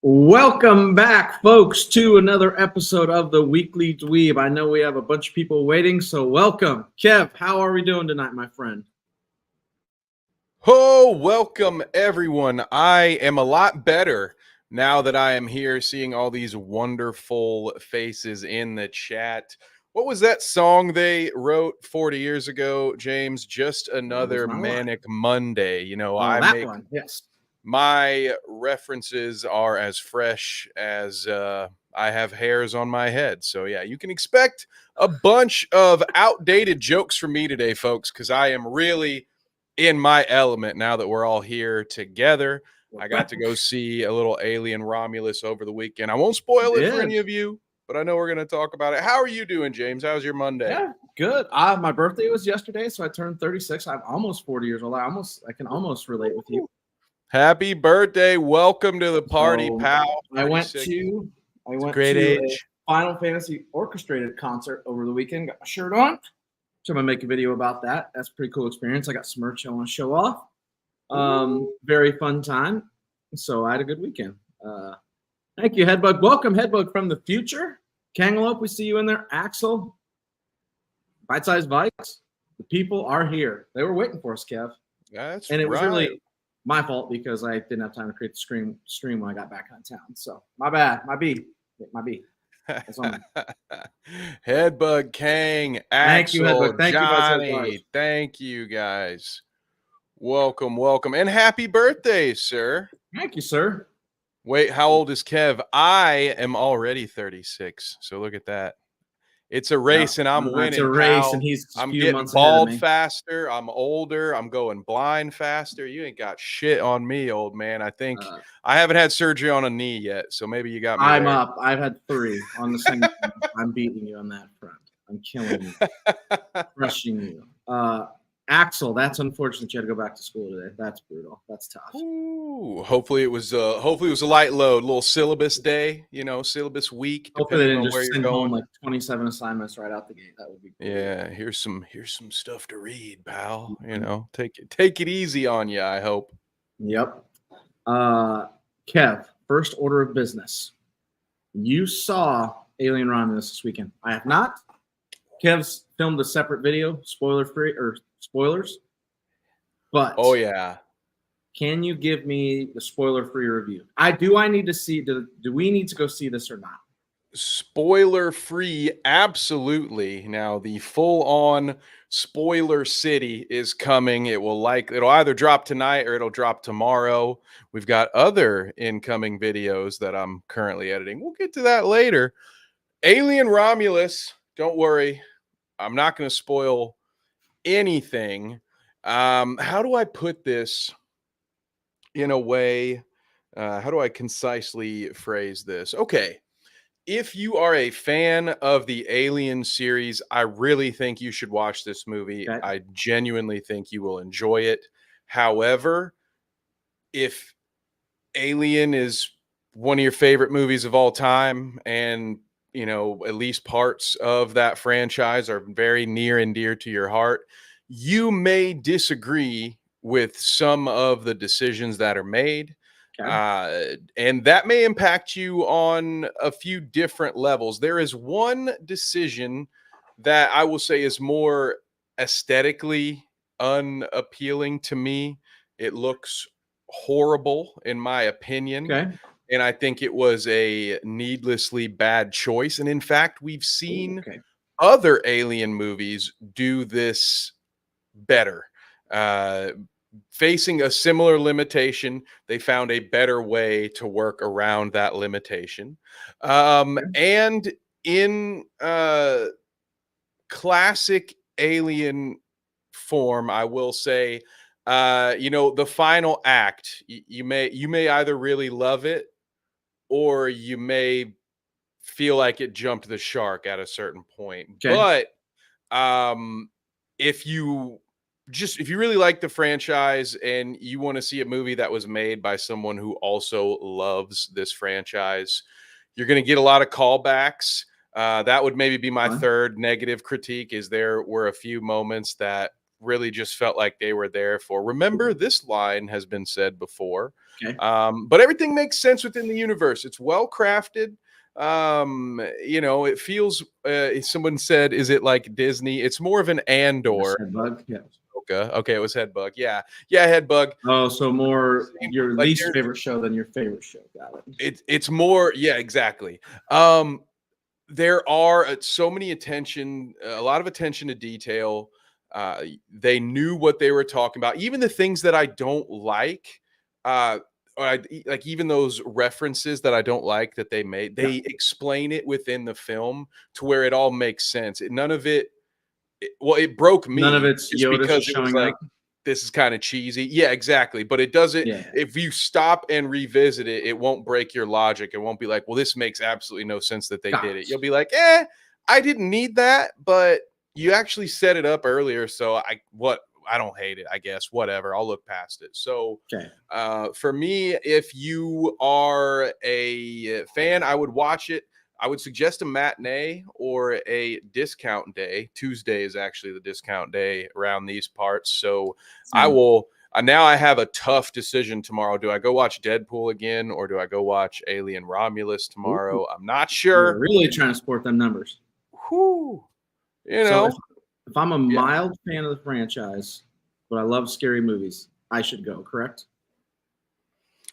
Welcome back, folks, to another episode of the Weekly Dweeb. I know we have a bunch of people waiting, so welcome. Kev, how are we doing tonight, my friend? Oh, welcome everyone. I am a lot better now that I am here seeing all these wonderful faces in the chat. What was that song they wrote 40 years ago, James? Just another manic Monday. That one, yes. My references are as fresh as I have hairs on my head. So, yeah, you can expect a bunch of outdated jokes from me today, folks, because I am really in my element now that we're all here together. I got to go see a little Alien Romulus over the weekend. I won't spoil it for any of you, but I know we're going to talk about it. How are you doing, James? How's your Monday? Yeah, good. My birthday was yesterday, so I turned 36. I'm almost 40 years old. I can almost relate with you. Happy birthday. Welcome to the party, pal. I went to a Final Fantasy orchestrated concert over the weekend. Got my shirt on. So I'm gonna make a video about that. That's a pretty cool experience. I got some merch I want to show off. Very fun time. So I had a good weekend. Thank you, Headbug. Welcome, Headbug from the future. Kangalope, we see you in there. Axel, Bite Size Vikes. The people are here. They were waiting for us, Kev. It was really my fault because I didn't have time to create the stream when I got back on town. So my bad. My B. Headbug, Kang, Axel, Johnny. Thank you, guys. Welcome, and happy birthday, sir. Thank you, sir. Wait, how old is Kev? I am already 36. So look at that. It's a race, and I'm winning. It's a race, and I'm getting bald faster. I'm older. I'm going blind faster. You ain't got shit on me, old man. I think I haven't had surgery on a knee yet, so maybe you got me. I'm up. I've had 3 on the same. I'm beating you on that front. I'm killing you, crushing you. Axel, that's unfortunate. You had to go back to school today. That's brutal. That's tough. Ooh, hopefully it was a light load, a little syllabus day, syllabus week. Hopefully they didn't just send home like 27 assignments right out the gate. That would be cool. Yeah, here's some stuff to read, pal. Take it easy on you, I hope. Yep. Kev, first order of business. You saw Alien Romulus this weekend. I have not. Kev's filmed a separate video, spoilers. But oh yeah, can you give me the spoiler-free review? I need to see. Do we need to go see this or not? Spoiler-free, absolutely. Now the full-on spoiler city is coming. It'll either drop tonight or it'll drop tomorrow. We've got other incoming videos that I'm currently editing. We'll get to that later. Alien Romulus, don't worry. I'm not going to spoil anything. How do I put this in a way? How do I concisely phrase this? Okay. If you are a fan of the Alien series, I really think you should watch this movie. Okay. I genuinely think you will enjoy it. However, if Alien is one of your favorite movies of all time, and at least parts of that franchise are very near and dear to your heart, you may disagree with some of the decisions that are made. Okay. And that may impact you on a few different levels. There is one decision that I will say is more aesthetically unappealing to me. It looks horrible, in my opinion. Okay. And I think it was a needlessly bad choice. And in fact, we've seen other Alien movies do this better. Facing a similar limitation, they found a better way to work around that limitation. And in classic Alien form, I will say, the final act, you may either really love it or you may feel like it jumped the shark at a certain point. Okay. But if you really like the franchise and you want to see a movie that was made by someone who also loves this franchise, you're going to get a lot of callbacks. That would maybe be my third negative critique, is there were a few moments that really just felt like they were there for. Remember, this line has been said before. Okay. But everything makes sense within the universe. It's well crafted. You know, it feels. Someone said, "Is it like Disney?" It's more of an Andor. Bug. Yeah. Okay, it was Headbug. Yeah, Headbug. Oh, so more your like least favorite show than your favorite show. Got it. It's more. Yeah, exactly. There are so many a lot of attention to detail. They knew what they were talking about. Even the things that I don't like, like even those references that I don't like that they made, they explain it within the film to where it all makes sense. None of it. Well, it broke me. None of it's just Yoda because it was showing like, up. this is kind of cheesy. Yeah, exactly. But it doesn't. Yeah. If you stop and revisit it, it won't break your logic. It won't be like, well, this makes absolutely no sense that they did it. You'll be like, I didn't need that, but you actually set it up earlier. So I don't hate it, I guess. Whatever. I'll look past it. So for me, if you are a fan, I would watch it. I would suggest a matinee or a discount day. Tuesday is actually the discount day around these parts. So I will. Now I have a tough decision tomorrow. Do I go watch Deadpool again, or do I go watch Alien Romulus tomorrow? I'm not sure. You're really trying to support them numbers. Whew. You know, so if I'm a mild fan of the franchise, but I love scary movies, I should go. Correct?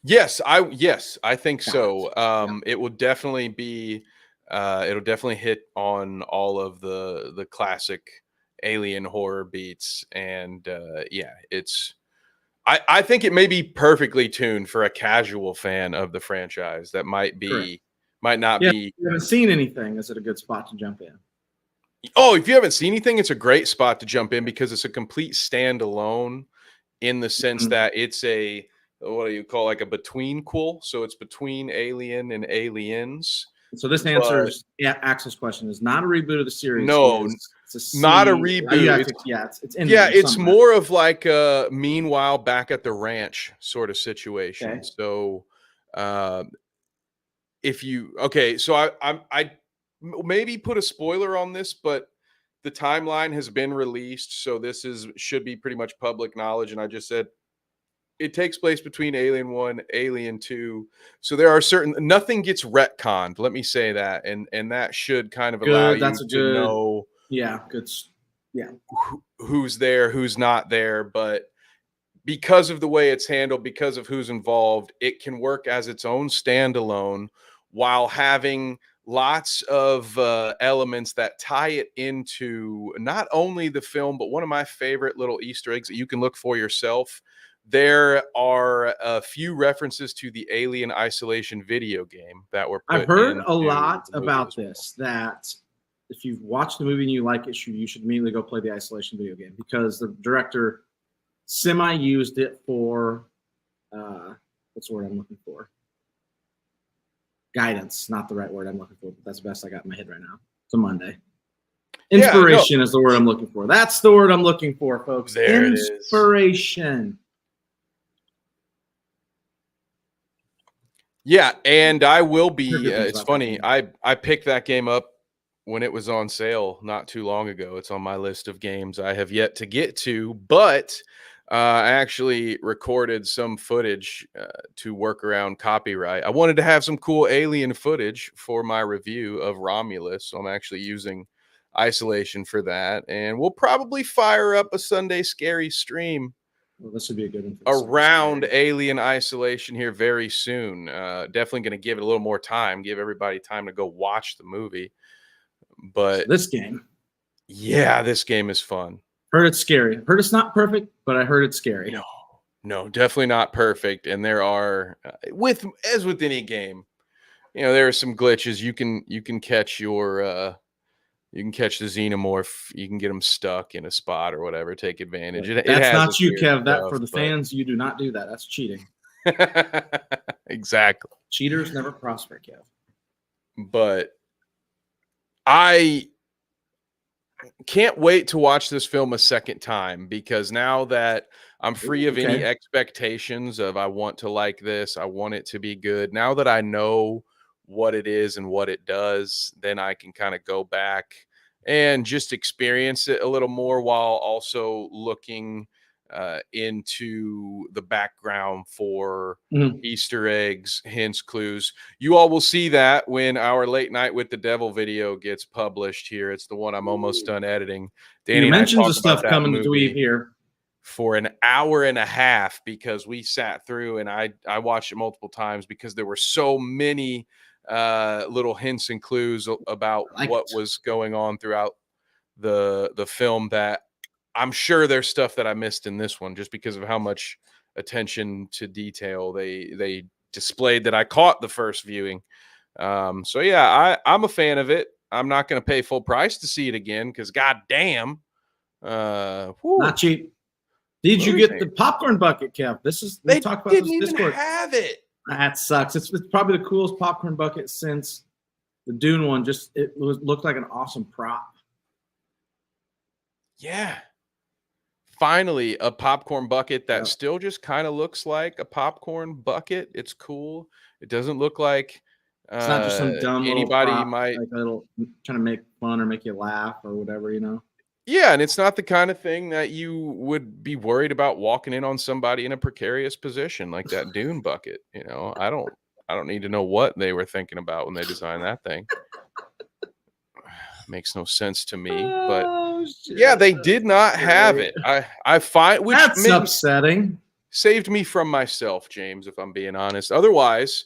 Yes, I think so. It will definitely be. It'll definitely hit on all of the classic alien horror beats, and it's. I think it may be perfectly tuned for a casual fan of the franchise. That might not be. If you haven't seen anything, is it a good spot to jump in? Oh, if you haven't seen anything, it's a great spot to jump in because it's a complete standalone in the sense that it's a, what do you call, like a betweenquel? So it's between Alien and Aliens. So this answers Axel's question. Is not a reboot of the series. No, not a reboot. It's more of like a meanwhile back at the ranch sort of situation. Okay. So so I maybe put a spoiler on this, but the timeline has been released, so this should be pretty much public knowledge. And I just said it takes place between Alien 1, Alien 2. So there are nothing gets retconned. Let me say that, and that should kind of allow you to know. Yeah, good. Yeah, who's there, who's not there, but because of the way it's handled, because of who's involved, it can work as its own standalone while having lots of elements that tie it into not only the film, but one of my favorite little Easter eggs that you can look for yourself. There are a few references to the Alien Isolation video game that were put I've heard a lot about this, that if you've watched the movie and you like it, you should immediately go play the Isolation video game, because the director semi-used it for, what's the word I'm looking for? Guidance, not the right word I'm looking for, but that's the best I got in my head right now. It's a Monday. Inspiration is the word I'm looking for. That's the word I'm looking for, folks. There Inspiration. Yeah, and I will be. It's funny. I picked that game up when it was on sale not too long ago. It's on my list of games I have yet to get to, but I actually recorded some footage to work around copyright. I wanted to have some cool alien footage for my review of Romulus, so I'm actually using Isolation for that, and we'll probably fire up a Sunday Scary stream. Well, this would be a good one around Alien Isolation here very soon. Definitely going to give it a little more time, give everybody time to go watch the movie. But so this game, this game is fun. Heard it's scary. Heard it's not perfect, but I heard it's scary. No, definitely not perfect. And there are, as with any game, there are some glitches. You can catch you can catch the xenomorph. You can get them stuck in a spot or whatever. Take advantage. That's not you, Kev. That for the fans, you do not do that. That's cheating. Exactly. Cheaters never prosper, Kev. But I can't wait to watch this film a second time, because now that I'm free of any expectations of I want to like this, I want it to be good. Now that I know what it is and what it does, then I can kind of go back and just experience it a little more while also looking into the background for Easter eggs, hints, clues. You all will see that when our Late Night with the Devil video gets published here. It's the one I'm almost done editing. Danny you and I mentioned talk the stuff about that coming to movie dDweeb here for an hour and a half because we sat through and I watched it multiple times because there were so many little hints and clues about what was going on throughout the film that I'm sure there's stuff that I missed in this one just because of how much attention to detail they displayed that I caught the first viewing. So yeah, I'm a fan of it. I'm not going to pay full price to see it again because goddamn, not cheap. Did you get the popcorn bucket, Kev? This is they talked about didn't this even Discord. Have it. That sucks. It's probably the coolest popcorn bucket since the Dune one. Just looked like an awesome prop. Yeah. Finally, a popcorn bucket that still just kind of looks like a popcorn bucket. It's cool. It doesn't look like it's not just some dumb anybody prop, might like a little trying to make fun or make you laugh or whatever, you know. Yeah, and it's not the kind of thing that you would be worried about walking in on somebody in a precarious position like that Dune bucket. You know, I don't need to know what they were thinking about when they designed that thing. Makes no sense to me, but yeah, they did not have it. I find which that's upsetting. Saved me from myself, James, if I'm being honest. Otherwise,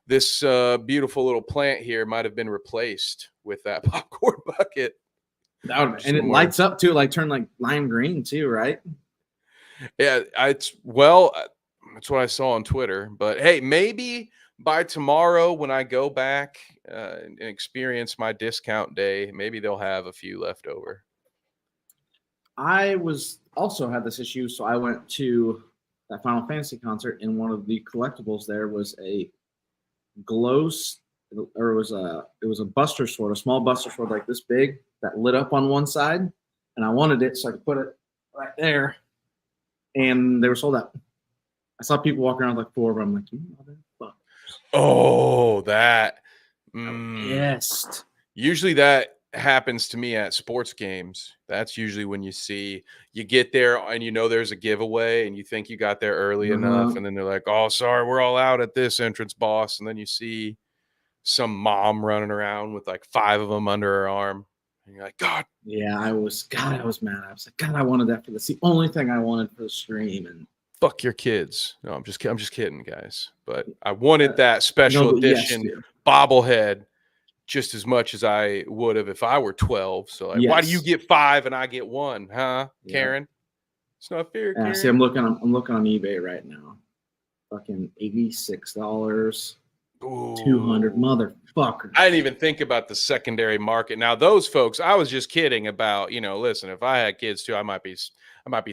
this beautiful little plant here might have been replaced with that popcorn bucket. And it lights up too, like turn like lime green too, right? Yeah, that's what I saw on Twitter. But hey, maybe by tomorrow when I go back and experience my discount day, maybe they'll have a few left over. I also had this issue, so I went to that Final Fantasy concert, and one of the collectibles there was a it was a Buster Sword, a small Buster Sword like this big that lit up on one side, and I wanted it so I could put it right there, and they were sold out. I saw people walking around like 4 of them. I'm like, you motherfucker. Oh, that. Yes. Usually that happens to me at sports games. That's usually when you get there and you know there's a giveaway and you think you got there early enough, and then they're like, oh, sorry, we're all out at this entrance, boss. And then you see some mom running around with like 5 of them under her arm. And you're like, God. Yeah, I was mad. I was like, God, I wanted that for this. The only thing I wanted for the stream. And fuck your kids. No, I'm just kidding, guys. But I wanted that special edition bobblehead just as much as I would have if I were 12. So like, why do you get 5 and I get 1, huh, Karen? It's not fair, Karen. See, I'm looking on eBay right now. Fucking $86. Ooh. 200 motherfuckers. I didn't even think about the secondary market. Now, those folks, I was just kidding about, listen, if I had kids too, I might be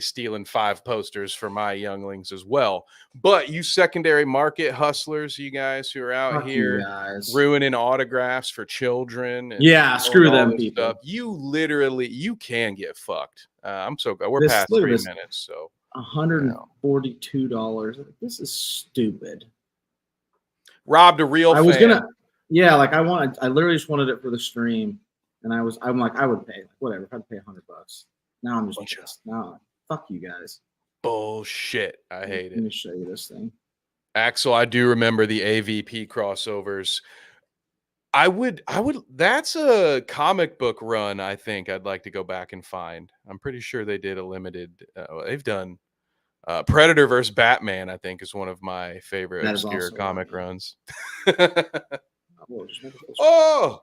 stealing 5 posters for my younglings as well. But you secondary market hustlers, you guys who are out here ruining autographs for children. And screw them people. Stuff, you can get fucked. I'm so glad we're past 3 minutes. So $142. This is stupid. Robbed a real fan. I was gonna, I literally just wanted it for the stream, and I'm like, I would pay whatever if I'd pay $100. Now I'm just pissed. No, fuck you guys. Bullshit. I hate it. Let me show you this thing. Axel, I do remember the AVP crossovers. That's a comic book run. I think I'd like to go back and find. I'm pretty sure they did a limited. They've done. Predator versus Batman, I think, is one of my favorite obscure comic runs. Oh,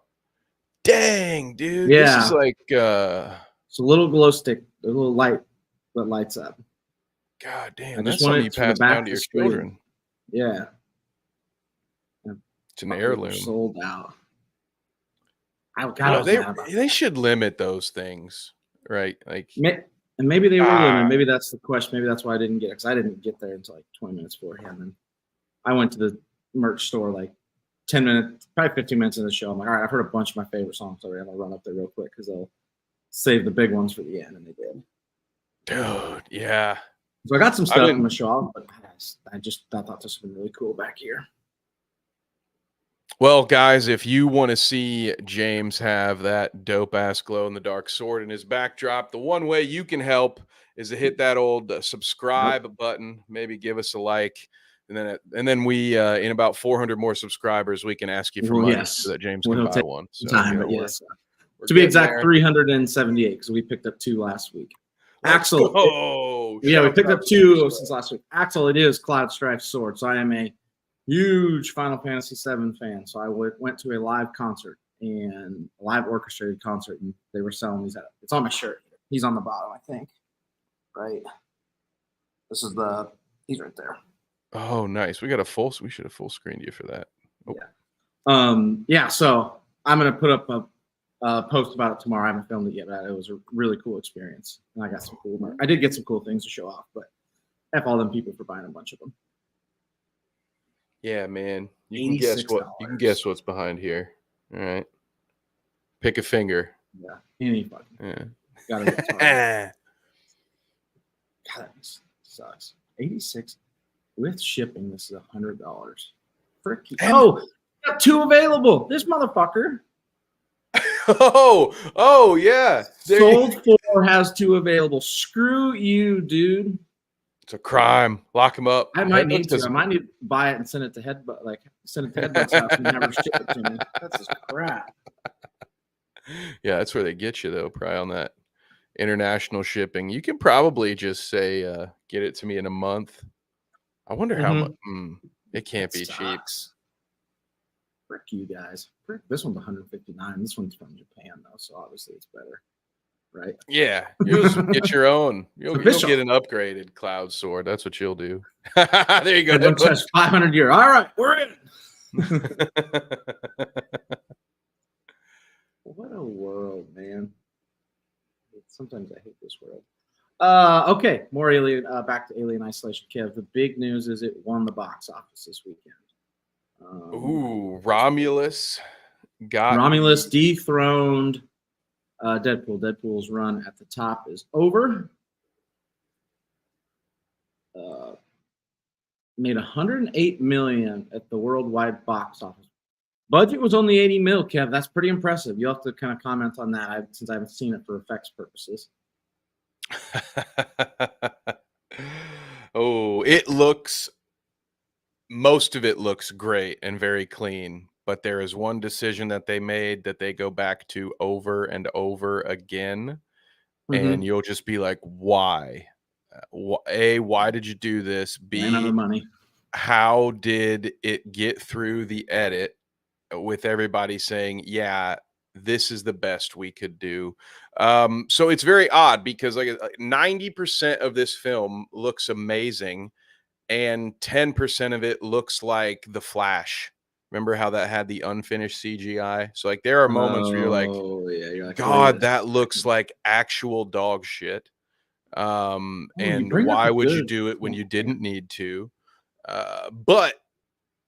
dang, dude. Yeah. This is like it's a little glow stick, a little light that lights up. God damn, that's something you pass down to your children. Yeah. It's an heirloom. Sold out. They should limit those things, right? Like and maybe they will limit. Maybe that's the question. Maybe that's why I didn't get it, because I didn't get there until like 20 minutes beforehand. And I went to the merch store like 10 minutes, probably 15 minutes into the show. I'm like, all right, I've heard a bunch of my favorite songs already. I'll run up there real quick because they'll save the big ones for the end, and they did. Dude, yeah. So I got some stuff from the show, but I thought this would be really cool back here. Well, guys, if you want to see James have that dope ass glow in the dark sword in his backdrop, the one way you can help is to hit that old subscribe button. Maybe give us a like, and then we in about 400 more subscribers, we can ask you for Well, money yes. so that James Well, can he'll buy take one. So time, you know, but yes. we're To be getting exact, there. 378 because we picked up 2 last week. Let's Axel, go. yeah, we Shout picked out up to 2 Axel. since last week. Axel, it is Cloud Strife Sword, so I am a huge Final Fantasy VII fan. So I went to a live concert and a live orchestrated concert, and they were selling these. It's on my shirt. He's on the bottom, I think. Right. This is he's right there. Oh, nice. We should have full screened you for that. Oh. Yeah. So I'm gonna put up a post about it tomorrow. I haven't filmed it yet, but it was a really cool experience, and I got some cool. I did get some cool things to show off, but F all them people for buying a bunch of them. Yeah, man. You can guess what's behind here. All right. Pick a finger. Yeah. Any fucking. Yeah. Got it. God, that sucks. 86 with shipping. This is $100. Fricky. Oh, got 2 available. This motherfucker. Oh yeah. Sold 4, has 2 available. Screw you, dude. It's a crime. Lock him up. I might need to. I might need to buy it and send it to Headbutt, send it to Headbutt's house and have her ship it to me. That's just crap. Yeah, that's where they get you though, probably on that international shipping. You can probably just say, get it to me in a month. I wonder how much. It can't be cheap. Frick you guys. This one's 159. This one's from Japan though, so obviously it's better, right? Yeah, you'll just get your own. You'll get an upgraded cloud sword. That's what you'll do. There you go. Don't touch 500 year. All right, we're in. What a world, man. Sometimes I hate this world. Okay, more Alien. Back to Alien Isolation. Kev, the big news is it won the box office this weekend. Romulus dethroned Deadpool. Deadpool's run at the top is over. Made $108 million at the worldwide box office. Budget was only 80 mil, Kev. That's pretty impressive. You'll have to kind of comment on that since I haven't seen it for effects purposes. Most of it looks great and very clean, but there is one decision that they made that they go back to over and over again, and you'll just be like, why? A, why did you do this? B, money. How did it get through the edit with everybody saying, yeah, this is the best we could do? So it's very odd because like 90% of this film looks amazing and 10% of it looks like The Flash. Remember how that had the unfinished CGI? So like there are moments where you're like, God, that looks like actual dog shit. And why would you do it when you didn't need to? But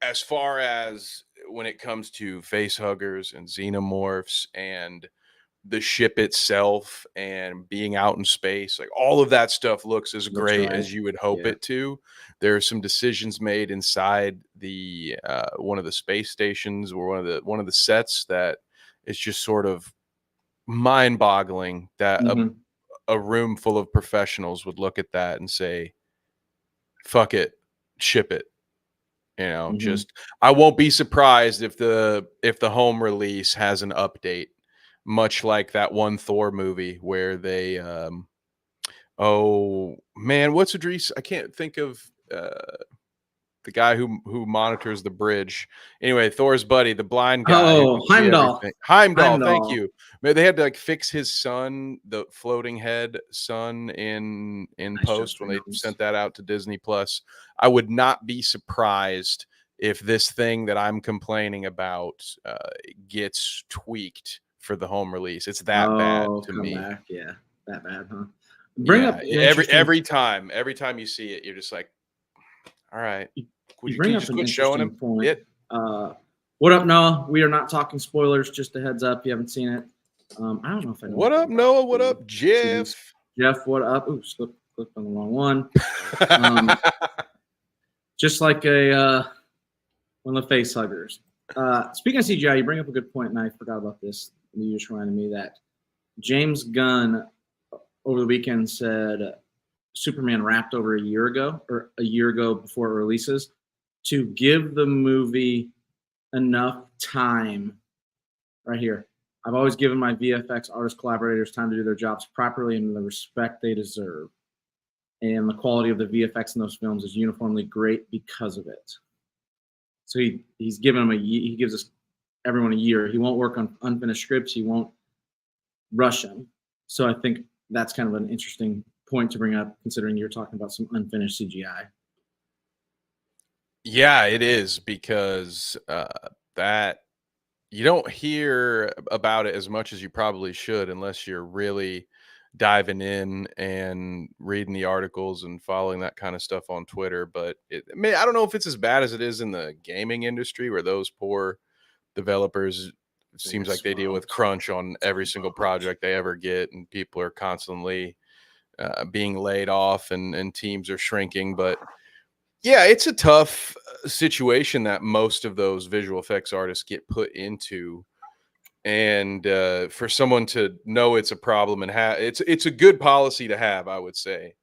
as far as when it comes to face huggers and xenomorphs and the ship itself and being out in space, like all of that stuff looks as great as you would hope it to. There are some decisions made inside the one of the space stations or one of the sets that is just sort of mind-boggling that a room full of professionals would look at that and say, fuck it, ship it. You know, just I won't be surprised if the home release has an update, much like that one Thor movie where they oh man, what's Idris? I can't think of the guy who monitors the bridge. Anyway, Thor's buddy, the blind guy. Oh, Heimdall. Heimdall, thank you. Maybe they had to like fix his son, the floating head son in post when they sent that out to Disney Plus. I would not be surprised if this thing that I'm complaining about gets tweaked for the home release. It's that bad to me. Yeah, that bad, huh? Bring up every time you see it, you're just like, all right. Would you just quit showing him it? What up, Noah? We are not talking spoilers. Just a heads up, you haven't seen it. I don't know if I know. What up, Noah? What up, Jeff? Jeff, what up? Ooh, clicked on the wrong one. Just like one of the face huggers. Speaking of CGI, you bring up a good point, and I forgot about this. You just reminded me that James Gunn over the weekend said Superman wrapped over a year ago before it releases, to give the movie enough time. Right here. I've always given my VFX artist collaborators time to do their jobs properly and the respect they deserve. And the quality of the VFX in those films is uniformly great because of it. So he's given them he gives us everyone a year. He won't work on unfinished scripts. He won't rush them. So I think that's kind of an interesting point to bring up, considering you're talking about some unfinished CGI. Yeah, it is, because that you don't hear about it as much as you probably should unless you're really diving in and reading the articles and following that kind of stuff on Twitter. But I don't know if it's as bad as it is in the gaming industry, where those poor developers, it seems like they deal with crunch on every single project they ever get, and people are constantly being laid off and teams are shrinking. But yeah, it's a tough situation that most of those visual effects artists get put into. And for someone to know it's a problem and it's a good policy to have, I would say,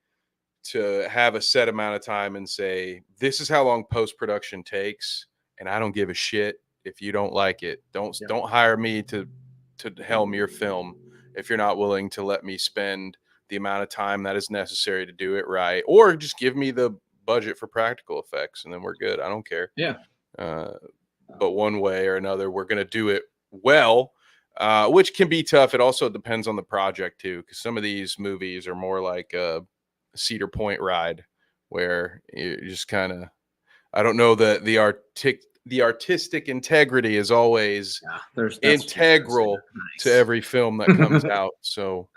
to have a set amount of time and say, this is how long post-production takes, and I don't give a shit if you don't like it. Don't hire me to helm your film if you're not willing to let me spend the amount of time that is necessary to do it right, or just give me the budget for practical effects and then we're good. I don't care. Yeah. But one way or another, we're going to do it well, which can be tough. It also depends on the project too, because some of these movies are more like a Cedar Point ride, where you just kind of, I don't know that the artistic integrity is always integral to every film that comes out. So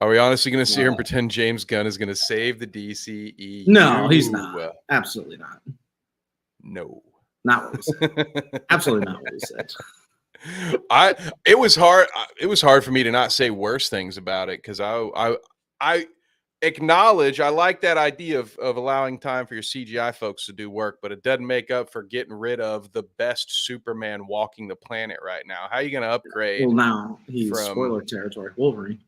are we honestly going to sit here and pretend James Gunn is going to save the DCEU? No, he's not. Absolutely not. No. Not what he said. Absolutely not what he said. It was hard for me to not say worse things about it, because I acknowledge, I like that idea of allowing time for your CGI folks to do work, but it doesn't make up for getting rid of the best Superman walking the planet right now. How are you going to upgrade? Well, now he's spoiler territory. Wolverine.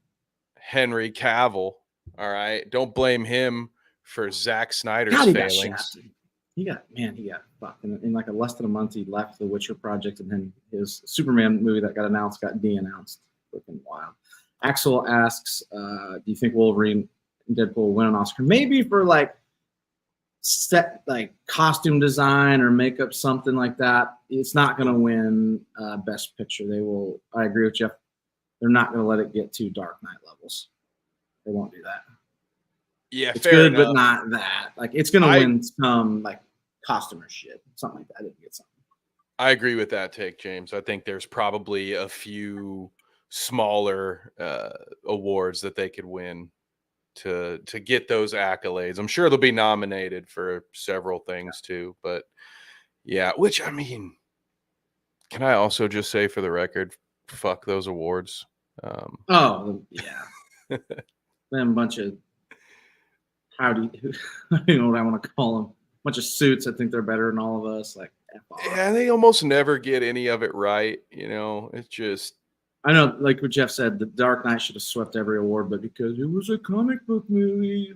Henry Cavill. All right. Don't blame him for Zack Snyder's failings. He got fucked. In like less than a month, he left the Witcher project, and then his Superman movie that got announced got de-announced. Looking wild. Axel asks, do you think Wolverine and Deadpool will win an Oscar? Maybe for costume design or makeup, something like that. It's not going to win Best Picture. They will. I agree with Jeff. They're not going to let it get to Dark Knight levels. They won't do that. Yeah, it's good, enough. But not that. It's going to win some costumer shit, something like that. I didn't get something. I agree with that take, James. I think there's probably a few smaller awards that they could win to get those accolades. I'm sure they'll be nominated for several things too. But yeah, which, I mean, can I also just say for the record, fuck those awards. Oh yeah, them bunch of I don't know what I want to call them. Bunch of suits. I think they're better than all of us. Yeah, they almost never get any of it right. It's just. I know, like what Jeff said, The Dark Knight should have swept every award, but because it was a comic book movie,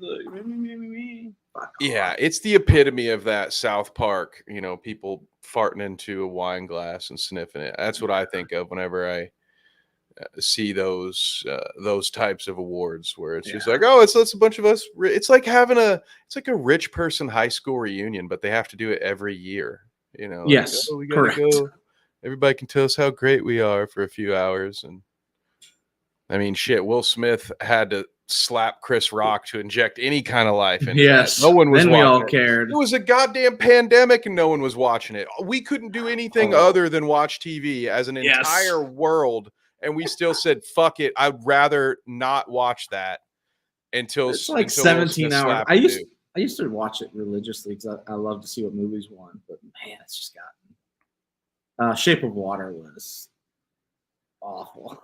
yeah, it's the epitome of that South Park. People farting into a wine glass and sniffing it. That's what I think of whenever I see those types of awards, where it's just it's a bunch of us. It's like having a rich person high school reunion, but they have to do it every year. Yes, we gotta correct. Go. Everybody can tell us how great we are for a few hours. And I mean, shit, Will Smith had to slap Chris Rock to inject any kind of life into that. No one was watching. We all cared. It was a goddamn pandemic and no one was watching it. We couldn't do anything other than watch TV as an entire world. And we still said, fuck it. I'd rather not watch that until it's 17 hours. I used to watch it religiously because I love to see what movies won. But man, it's just gotten. Shape of Water was awful.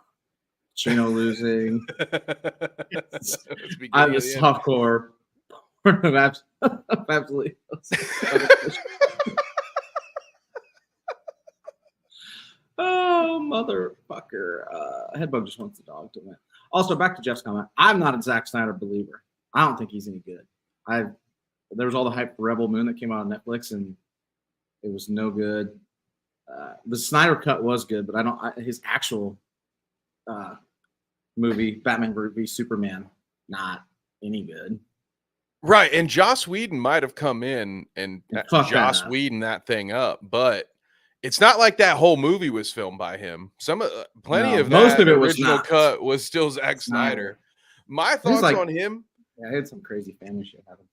Chino losing. I'm a softcore. Absolutely. Oh, motherfucker. Headbug just wants the dog to win. Also, back to Jeff's comment. I'm not a Zack Snyder believer. I don't think he's any good. There was all the hype for Rebel Moon that came out on Netflix, and it was no good. The Snyder cut was good, but his actual movie, Batman v Superman, not any good. Right, and Joss Whedon might have come in and Joss Whedon that thing up, but it's not like that whole movie was filmed by him. Plenty of most that of it original was cut was still Zack Snyder. My thoughts on him. Yeah, I had some crazy family shit happen.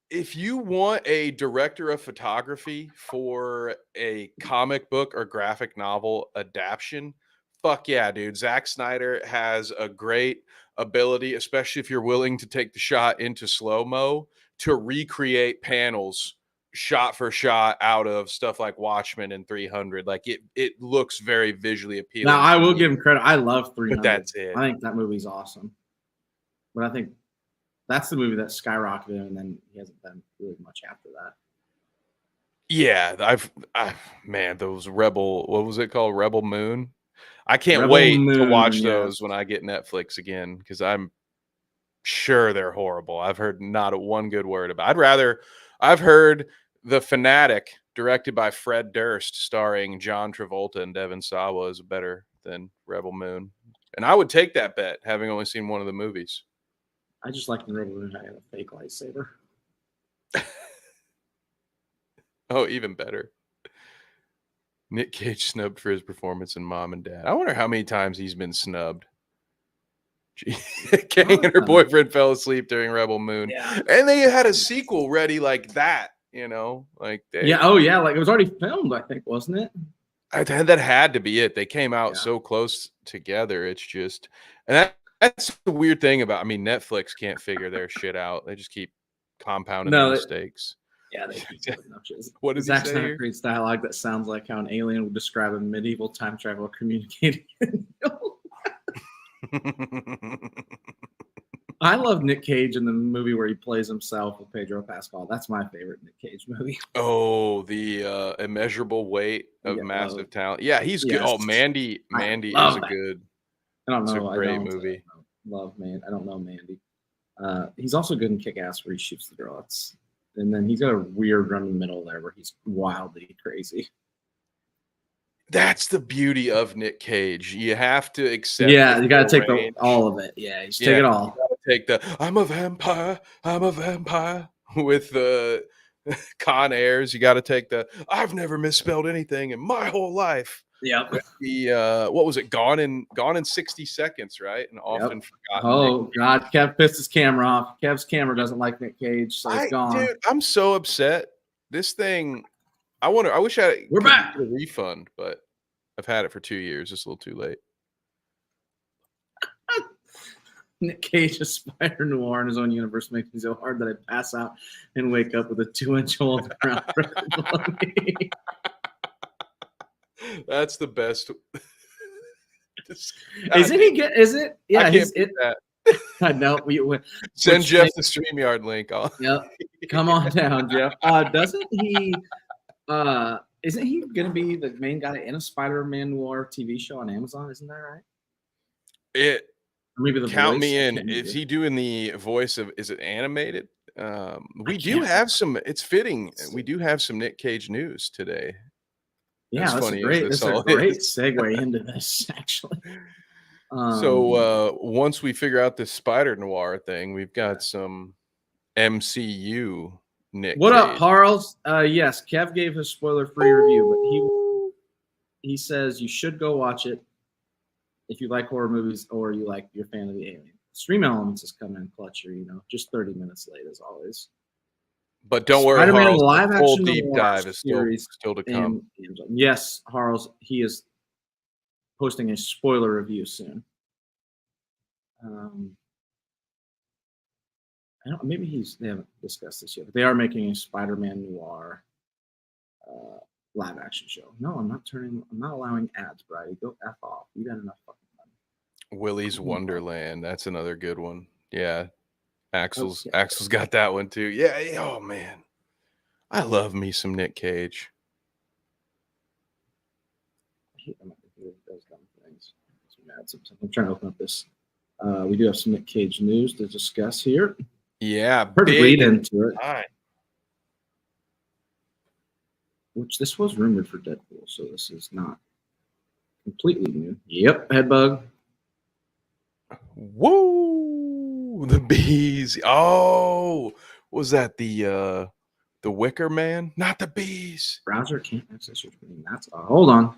If you want a director of photography for a comic book or graphic novel adaptation, fuck yeah, dude. Zack Snyder has a great ability, especially if you're willing to take the shot into slow-mo, to recreate panels shot for shot out of stuff like Watchmen and 300. Like it looks very visually appealing. Now, I will give him credit. I love 300. But that's it. I think that movie's awesome. But I think that's the movie that skyrocketed him, and then he hasn't done really much after that. Yeah, man, those what was it called? Rebel Moon. I can't wait to watch those when I get Netflix again, because I'm sure they're horrible. I've heard not one good word about it. I've heard The Fanatic, directed by Fred Durst, starring John Travolta and Devon Sawa, is better than Rebel Moon. And I would take that bet, having only seen one of the movies. I just like the Rebel Moon. I had a fake lightsaber. Oh, even better. Nick Cage snubbed for his performance in Mom and Dad. I wonder how many times he's been snubbed. Kang and her boyfriend fell asleep during Rebel Moon. Yeah. And they had a sequel ready like that, like oh yeah, like it was already filmed, I think, wasn't it? That had to be it. They came out so close together. It's just, and that's the weird thing about, Netflix can't figure their shit out. They just keep compounding their mistakes. Yeah, they keep doing noches. What does Zack Snyder creates dialogue that sounds like how an alien would describe a medieval time traveler communicating. I love Nick Cage in the movie where he plays himself with Pedro Pascal. That's my favorite Nick Cage movie. Oh, the immeasurable weight of massive talent. Yeah, he's good. Oh, Mandy is a good. I don't know. It's a great movie. Love man. I don't know Mandy. He's also good in Kick-Ass where he shoots the girl. And then he's got a weird run in the middle there where he's wildly crazy. That's the beauty of Nick Cage. You have to accept. Yeah, you got to take all of it. Yeah, you take it all. Take I'm a vampire with the Con Airs. You got to take I've never misspelled anything in my whole life. Yep. What was it? Gone in 60 seconds, right? And often forgotten. Oh God, Kev pissed his camera off. Kev's camera doesn't like Nick Cage, so it's gone. Dude, I'm so upset. This thing, I wish we're back. A refund, but I've had it for 2 years. It's a little too late. Nick Cage is Spider Noir in his own universe makes me so hard that I pass out and wake up with a 2-inch hole in the ground. That's the best. Isn't he good? Is it? Yeah, I can't beat that. I know. Send Jeff the StreamYard link. Yep. Come on down, Jeff. Doesn't he? Isn't he going to be the main guy in a Spider-Man Noir TV show on Amazon? Isn't that right? Maybe the count voice. Me in. Is he doing the voice of? Is it animated? We do have some. It's fitting. We do have some Nick Cage news today. Yeah, that's a great segue into this, actually. So once we figure out this Spider Noir thing, we've got some MCU Nick. What up, Harles? Yes, Kev gave his spoiler-free review, but he says you should go watch it if you like horror movies or you're a fan of the Alien. Stream Elements is coming in clutch here, just 30 minutes late as always. But don't worry, Harles, live the full deep dive is still to come. Yes, Harles, he is posting a spoiler review soon. Maybe they haven't discussed this yet, but they are making a Spider-Man Noir live action show. No, I'm not allowing ads, Brady. Go F off. You got enough fucking money. Willy's Wonderland. That's another good one. Yeah. Axel's got that one too. Yeah. Oh man. I love me some Nick Cage. hate when my computer does dumb things. It's mad sometimes. I'm trying to open up this. We do have some Nick Cage news to discuss here. Yeah, Pretty read into it. Right. Which this was rumored for Deadpool, so this is not completely new. Yep, head bug. Woo! The bees. Oh, was that the Wicker Man? Not the bees. Browser can't access your screen. That's hold on.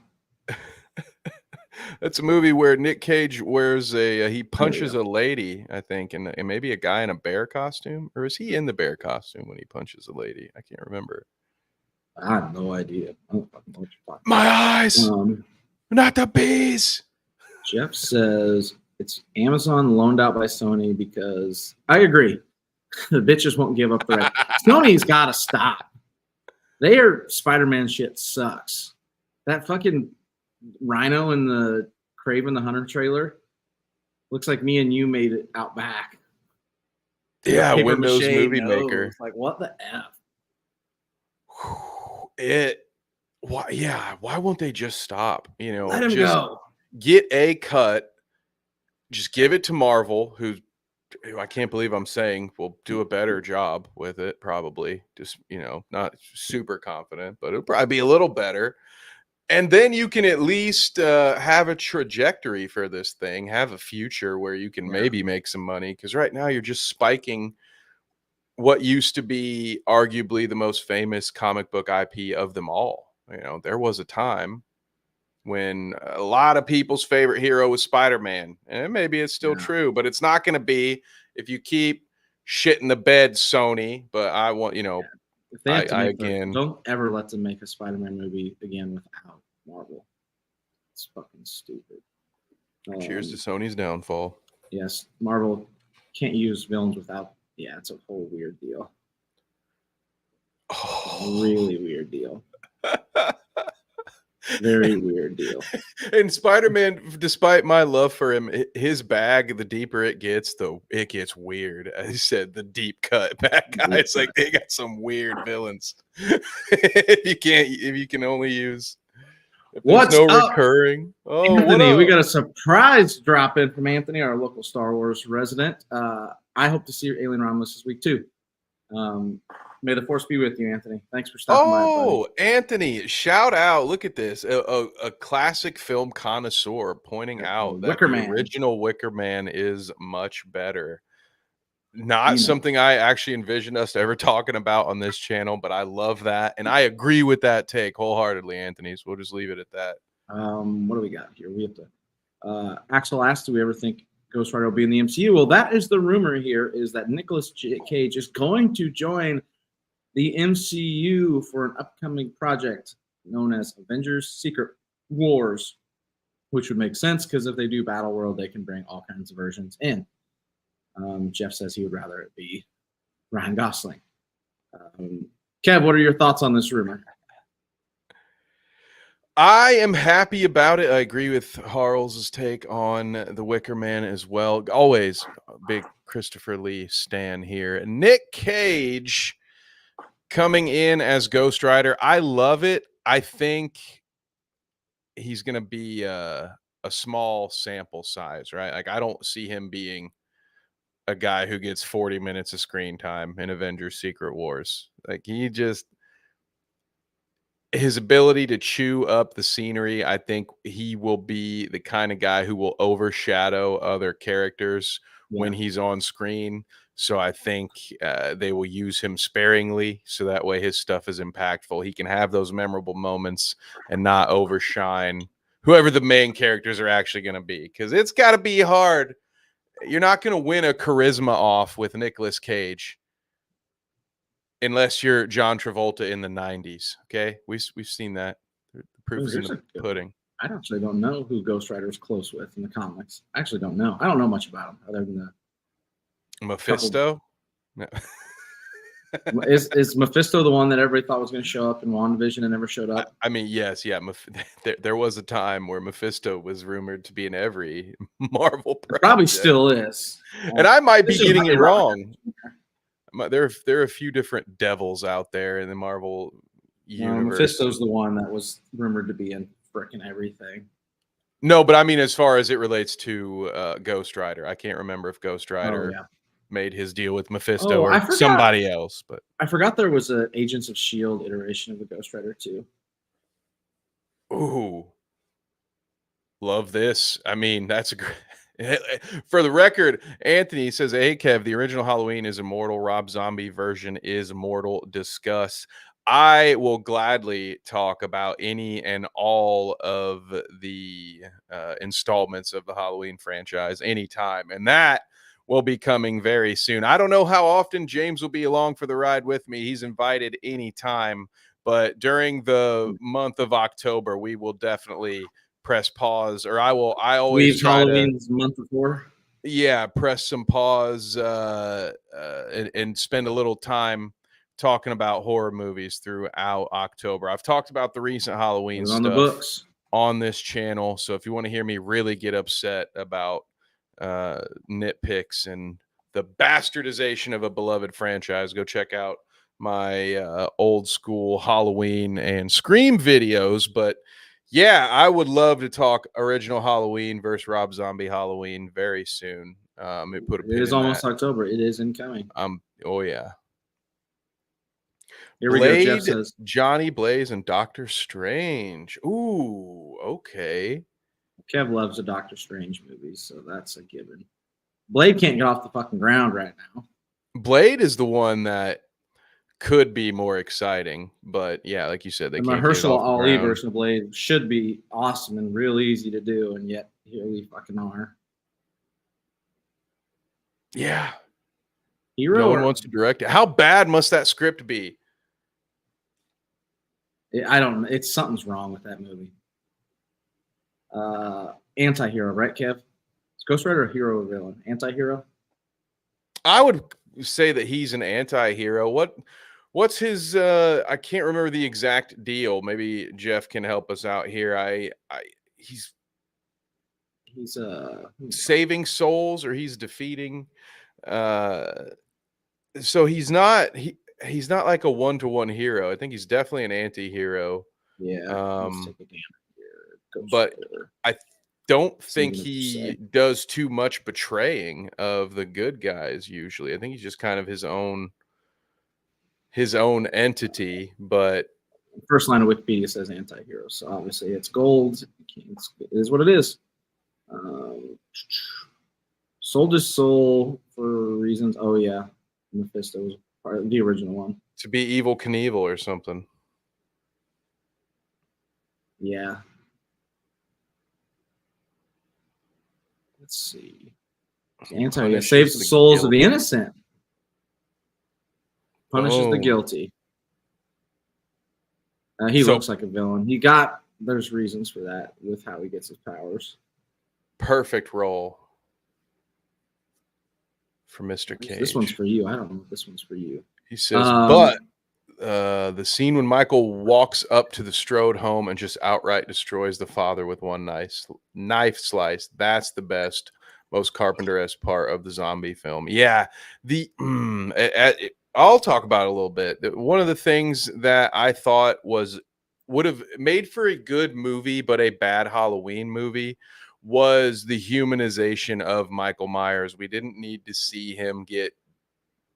That's a movie where Nick Cage wears he punches a lady, I think, and maybe a guy in a bear costume, or is he in the bear costume when he punches a lady? I can't remember. I have no idea. I don't fucking know what you're talking My eyes, not the bees. Jeff says it's Amazon loaned out by Sony because I agree. The bitches won't give up the right. Sony's got to stop. Their Spider-Man shit sucks. That fucking Rhino in the Kraven the Hunter trailer looks like me and you made it out back. Yeah, Paper Windows mache Movie nose. Maker. Like what the F? Why won't they just stop? You know, Let him just go. get a cut. Just give it to Marvel, who I can't believe I'm saying will do a better job with it. Probably, just not super confident, but it'll probably be a little better. And then you can at least have a trajectory for this thing, have a future where you can maybe make some money. Because right now you're just spiking what used to be arguably the most famous comic book IP of them all. There was a time when a lot of people's favorite hero was Spider-Man, and maybe it's still true, but it's not going to be if you keep shitting the bed, Sony. But I want, if they have to make again, don't ever let them make a Spider-Man movie again without Marvel. It's fucking stupid. Cheers to Sony's downfall. Yes, Marvel can't use villains without. Yeah, it's a whole weird deal. Really weird deal. Very weird deal. And Spider-Man, despite my love for him, his bag, the deeper it gets weird. I said the deep cut bag guys, like they got some weird villains. if you can only use. What's no up? Recurring? Oh, Anthony, we got a surprise drop in from Anthony, our local Star Wars resident. I hope to see Alien Romulus this week too. May the force be with you, Anthony. Thanks for stopping by. Oh, Anthony, shout out. Look at this. A classic film connoisseur pointing out that the original Wicker Man is much better. Not something I actually envisioned us ever talking about on this channel, but I love that. And I agree with that take wholeheartedly, Anthony. So we'll just leave it at that. What do we got here? We have to Axel asked, do we ever think Ghost Rider will be in the MCU? Well, that is the rumor here, is that Nicolas Cage is going to join the MCU for an upcoming project known as Avengers Secret Wars, which would make sense because if they do Battle World, they can bring all kinds of versions in. Jeff says he would rather it be Ryan Gosling. Kev, what are your thoughts on this rumor? I am happy about it. I agree with Harl's take on the Wicker Man as well. Always a big Christopher Lee stan here. Nick Cage coming in as Ghost Rider. I love it. I think he's going to be a small sample size, right? Like I don't see him being a guy who gets 40 minutes of screen time in Avengers Secret Wars. Like his ability to chew up the scenery, I think he will be the kind of guy who will overshadow other characters when he's on screen. So I think they will use him sparingly, so that way his stuff is impactful. He can have those memorable moments and not overshine whoever the main characters are actually going to be, because it's got to be hard. You're not going to win a charisma off with Nicolas Cage unless you're John Travolta in the 90s. Okay, we've seen that. The proof is in the pudding. I actually don't know who Ghost Rider is close with in the comics. I actually don't know. I don't know much about him other than the Mephisto. No. Is Mephisto the one that everybody thought was going to show up in WandaVision and never showed up? I mean, yes, yeah. There was a time where Mephisto was rumored to be in every Marvel project. Probably still is. And I might be getting it wrong. There are a few different devils out there in the Marvel universe. Mephisto's the one that was rumored to be in freaking everything. No, but I mean, as far as it relates to Ghost Rider, I can't remember if Ghost Rider made his deal with Mephisto or somebody else. But I forgot there was a Agents of S.H.I.E.L.D. iteration of the Ghost Rider too. Ooh, love this. I mean, that's a great. For the record, Anthony says, "Hey Kev, the original Halloween is immortal. Rob Zombie version is mortal. Discuss." I will gladly talk about any and all of the installments of the Halloween franchise anytime, and that will be coming very soon. I don't know how often James will be along for the ride with me. He's invited anytime, but during the month of October, we will definitely press pause, or I always try Halloween's month before. Yeah, press some pause and spend a little time talking about horror movies throughout October. I've talked about the recent Halloween stuff on the books on this channel, so if you want to hear me really get upset about nitpicks and the bastardization of a beloved franchise, go check out my old school Halloween and Scream videos. But yeah, I would love to talk original Halloween versus Rob Zombie Halloween very soon. It is almost October. It is incoming. Oh yeah. Here Blade, we go. Jeff says Johnny Blaze and Doctor Strange. Ooh, okay. Kev loves the Doctor Strange movies, so that's a given. Blade can't get off the fucking ground right now. Blade is the one that could be more exciting, but yeah, like you said, they can't get it off the Ali ground. version of Blade should be awesome and real easy to do, and yet here we fucking are. Yeah. Hero no one wants to direct it. How bad must that script be? I don't know. It's something's wrong with that movie. Anti-hero, right, Kev? Is Ghost Rider a hero or villain? Anti-hero? I would say that he's an anti-hero. What's his I can't remember the exact deal. Maybe Jeff can help us out here. He's saving souls, or he's defeating so he's not like a one-to-one hero. I think he's definitely an anti-hero. Yeah. But I don't think he does too much betraying of the good guys usually. I think he's just kind of his own entity. But first line of Wikipedia says anti-hero, so obviously it's gold. It is what it is. Sold his soul for reasons. Oh yeah, Mephisto was part of the original one. To be Evil Knievel or something. Yeah. Let's see. Saves the souls of the innocent. Punishes the guilty. He looks like a villain. There's reasons for that with how he gets his powers. Perfect role for Mr. Cage. This one's for you. I don't know if this one's for you. He says, but the scene when Michael walks up to the Strode home and just outright destroys the father with one knife slice. That's the best, most Carpenter-esque part of the zombie film. Yeah, I'll talk about it a little bit. One of the things that I thought would have made for a good movie, but a bad Halloween movie, was the humanization of Michael Myers. We didn't need to see him get,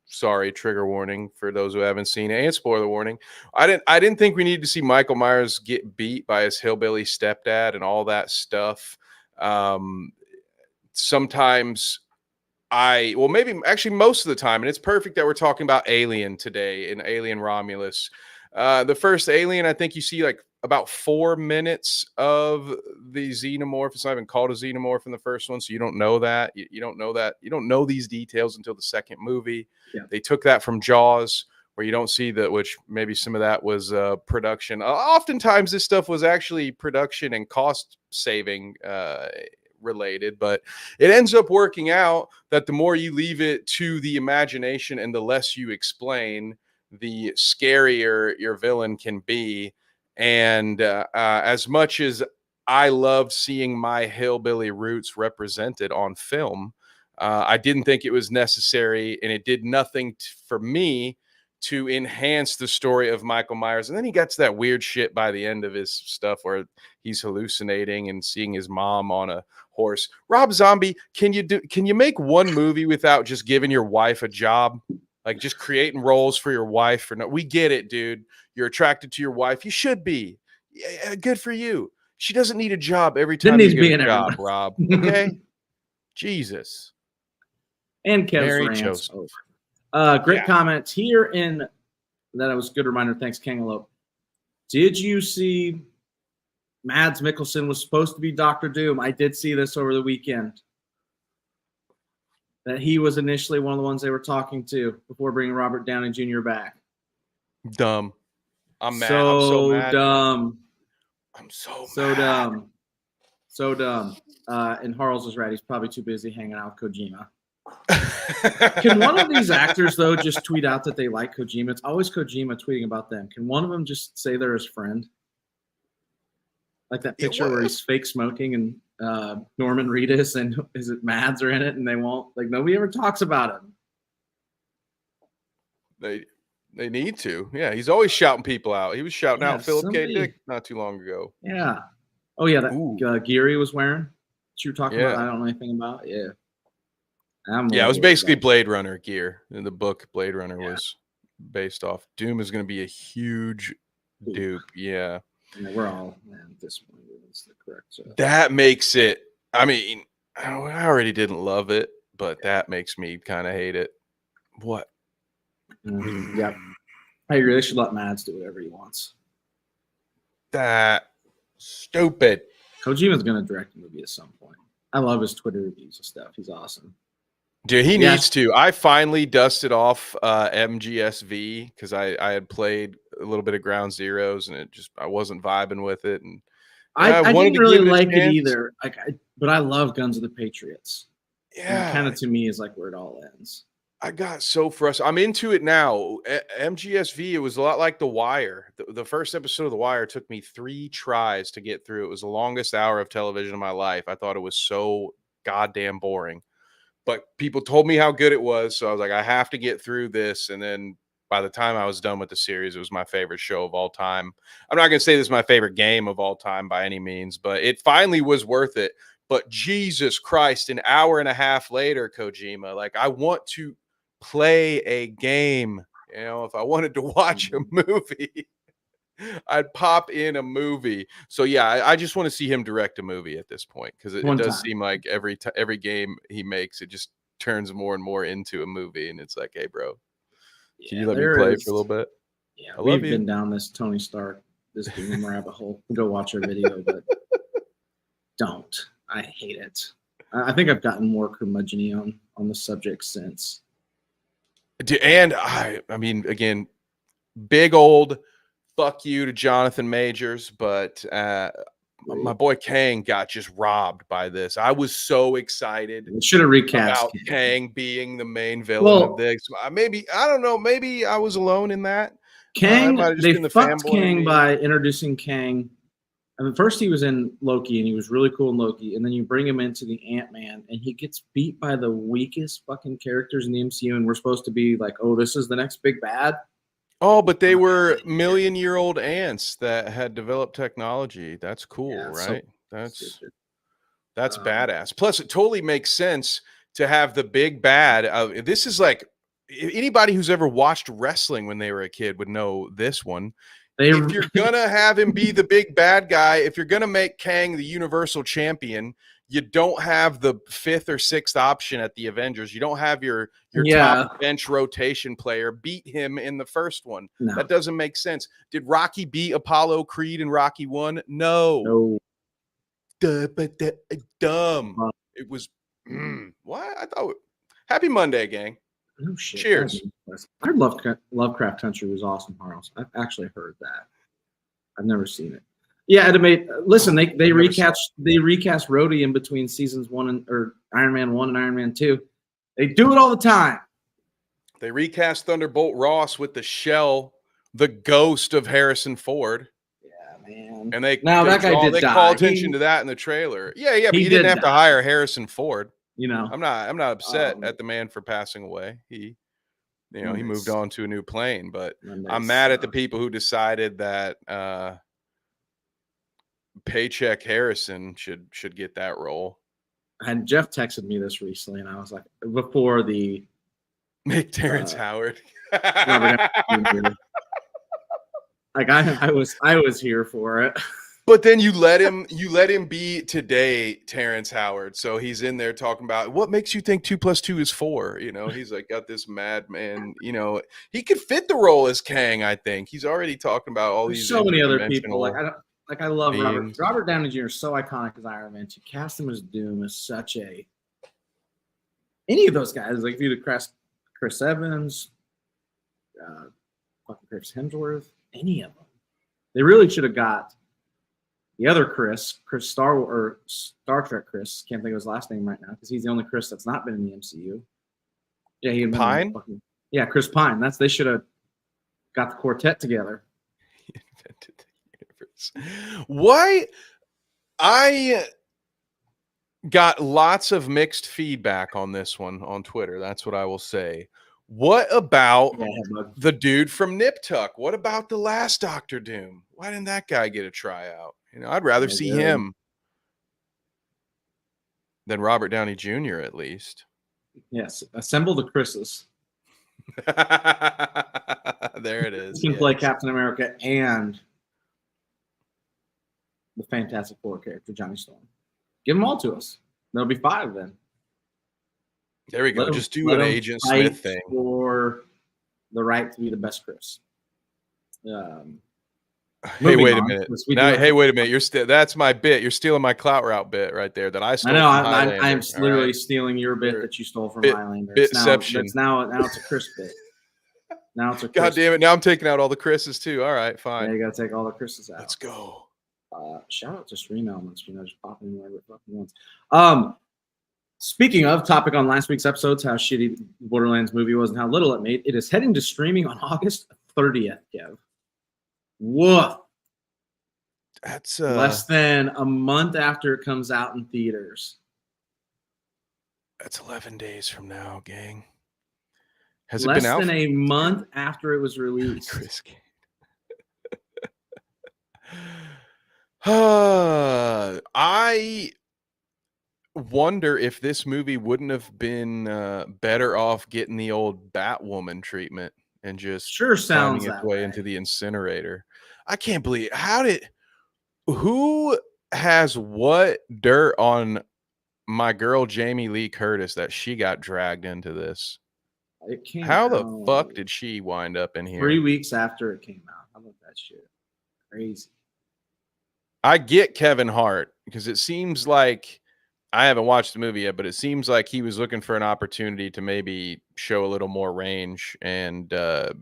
sorry, trigger warning for those who haven't seen it, and spoiler warning. I didn't think we needed to see Michael Myers get beat by his hillbilly stepdad and all that stuff. Sometimes maybe actually most of the time, and it's perfect that we're talking about Alien today and Alien Romulus. The first Alien, I think you see like about 4 minutes of the xenomorph. It's not even called a xenomorph in the first one, so you don't know that. You don't know that. You don't know these details until the second movie. Yeah. They took that from Jaws, where you don't see that, which maybe some of that was production. Oftentimes, this stuff was actually production and cost saving related, but it ends up working out that the more you leave it to the imagination and the less you explain, the scarier your villain can be. And as much as I loved seeing my hillbilly roots represented on film, I didn't think it was necessary, and it did nothing for me to enhance the story of Michael Myers. And then he gets that weird shit by the end of his stuff where he's hallucinating and seeing his mom on a horse. Rob Zombie, can you make one movie without just giving your wife a job? Like just creating roles for your wife? Or no? We get it, dude. You're attracted to your wife. You should be. Yeah, good for you. She doesn't need a job every time you get a job, Rob. Okay? Jesus. And Kev's rants over. Great comments here in that was a good reminder. Thanks, Kangaloo. Did you see Mads Mikkelsen was supposed to be Dr. Doom? I did see this over the weekend. That he was initially one of the ones they were talking to before bringing Robert Downey Jr. back. Dumb. I'm mad. So I'm so mad. Dumb. I'm so mad. Dumb. So dumb. And Harles is right. He's probably too busy hanging out with Kojima. Can one of these actors, though, just tweet out that they like Kojima? It's always Kojima tweeting about them. Can one of them just say they're his friend? Like that picture where he's fake smoking and Norman Reedus and is it Mads are in it and they won't, like, nobody ever talks about him. They need to. Yeah, he's always shouting people out. He was shouting out Philip K. Dick not too long ago. Yeah. Oh, yeah, that Geary was wearing. That you were talking about, I don't know anything about. Yeah. It was basically Blade Runner gear. In the book, Blade Runner was based off. Doom is going to be a huge dupe. Yeah. We're all disappointed. That's the correct. That makes it. I mean, I already didn't love it, but that makes me kind of hate it. What? Yep. I agree. They should let Mads do whatever he wants. That stupid. Kojima's going to direct a movie at some point. I love his Twitter reviews and stuff. He's awesome. Dude, he needs to. I finally dusted off MGSV because I had played a little bit of Ground Zeroes and I wasn't vibing with it. And I didn't really like it either. But I love Guns of the Patriots. Yeah, kind of to me is like where it all ends. I got so frustrated. I'm into it now. MGSV, it was a lot like The Wire. The first episode of The Wire took me 3 tries to get through. It was the longest hour of television of my life. I thought it was so goddamn boring. But people told me how good it was, so I was like, I have to get through this. And then by the time I was done with the series, it was my favorite show of all time. I'm not going to say this is my favorite game of all time by any means, but it finally was worth it. But Jesus Christ, an hour and a half later, Kojima, like I want to play a game. You know, if I wanted to watch a movie, I'd pop in a movie. So yeah, I just want to see him direct a movie at this point because it does seem like every game he makes, it just turns more and more into a movie, and it's like, hey, bro, can you let me play for a little bit? Yeah, we've been down this Tony Stark, this Doom rabbit hole. Go watch our video, but don't. I hate it. I think I've gotten more curmudgeon on the subject since. And I mean, again, big old fuck you to Jonathan Majors, but my boy Kang got just robbed by this. I was so excited. Should have recast about Kang being the main villain of this. Maybe I don't know. Maybe I was alone in that. Kang, they fucked Kang by introducing Kang. I mean, first he was in Loki, and he was really cool in Loki, and then you bring him into the Ant-Man, and he gets beat by the weakest fucking characters in the MCU, and we're supposed to be like, oh, this is the next big bad. Oh, but they were million-year-old ants that had developed technology. That's cool, right? So that's badass. Plus, it totally makes sense to have the big bad. This is like anybody who's ever watched wrestling when they were a kid would know this one. If you're gonna have him be the big bad guy, if you're gonna make Kang the Universal Champion, you don't have the 5th or 6th option at the Avengers. You don't have your top bench rotation player beat him in the first one. No. That doesn't make sense. Did Rocky beat Apollo Creed in Rocky 1? No. Dumb. It was what? I thought happy Monday, gang. Oh, shit. Cheers. I heard Lovecraft Country was awesome, Harles. I've actually heard that. I've never seen it. Yeah, listen, they recast Rhodey in between seasons 1 or Iron Man 1 and Iron Man 2. They do it all the time. They recast Thunderbolt Ross with the ghost of Harrison Ford. Yeah, man. And they die. call attention to that in the trailer. Yeah, but you didn't have to hire Harrison Ford. You know, I'm not upset at the man for passing away. He You know, he moved on to a new plane. But Mondays I'm mad at the suck. people who decided that Paycheck Harrison should get that role. And Jeff texted me this recently, and I was like, before the Make Terrence Howard. Robert Downey Jr. Like I was here for it. But then you let him be today Terrence Howard. So he's in there talking about what makes you think 2 + 2 is 4. You know, he's like got this madman. You know, he could fit the role as Kang. I think he's already talking about all these so many other people. Like I love beings. Robert Downey Jr. is so iconic as Iron Man. To cast him as Doom is such a any of those guys. Like if you cast Chris Evans, fucking Chris Hemsworth, any of them, they really should have got. The other Chris Star Trek Chris, can't think of his last name right now because he's the only Chris that's not been in the MCU. Yeah, he Pine. Chris Pine. They should have got the quartet together. He invented the universe. Why? I got lots of mixed feedback on this one on Twitter. That's what I will say. What about the dude from Nip Tuck? What about the last Doctor Doom? Why didn't that guy get a tryout? You know, I'd rather see him than Robert Downey Jr. at least. Yes, assemble the Chris's. There it is. He can play Captain America and the Fantastic Four character, Johnny Storm. Give them all to us. There'll be 5 then. There we go. Just do an Agent Smith thing. For the right to be the best Chris. Hey, wait a minute. Hey, wait a minute. That's my bit. You're stealing my Clout Route bit right there that I stole. I know. I'm literally stealing your bit that you stole from Highlander. Bitception. Now it's a Chris bit. Now it's a Chris. God damn it. Now I'm taking out all the Chris's too. All right, fine. Yeah, you got to take all the Chris's out. Let's go. Shout out to Stream Elements. Just popping in wherever it fucking wants. Speaking of topic on last week's episodes, how shitty the Borderlands movie was and how little it made, it is heading to streaming on August 30th, Kev. Woof. That's less than a month after it comes out in theaters. That's 11 days from now, gang. Has less it been out? Less than a month after it was released. Chris I wonder if this movie wouldn't have been better off getting the old Batwoman treatment and just sounds its way into the incinerator. I can't believe who has what dirt on my girl Jamie Lee Curtis that she got dragged into this. How the fuck did she wind up in here? 3 weeks after it came out. How about that shit? Crazy. I get Kevin Hart because it seems like I haven't watched the movie yet, but it seems like he was looking for an opportunity to maybe show a little more range and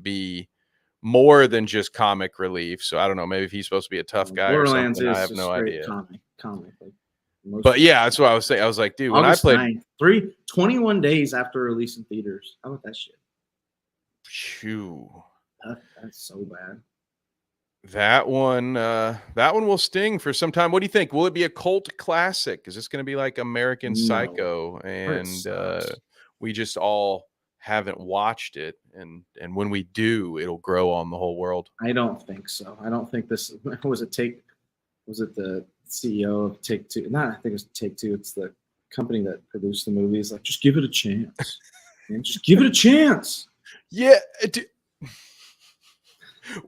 be more than just comic relief. So I don't know. Maybe if he's supposed to be a tough guy or something. I have no idea. Comic. But yeah, that's what I was saying. I was like, dude, when I played 21 days after release in theaters. How about that shit? Phew. That's so bad. That one will sting for some time. What do you think? Will it be a cult classic? Is this going to be like American Psycho? And we just all haven't watched it, and when we do, it'll grow on the whole world. I don't think so. I don't think this was it the CEO of Take Two? I think it was Take Two. It's the company that produced the movies. Like, just give it a chance. Man, just give it a chance. Yeah.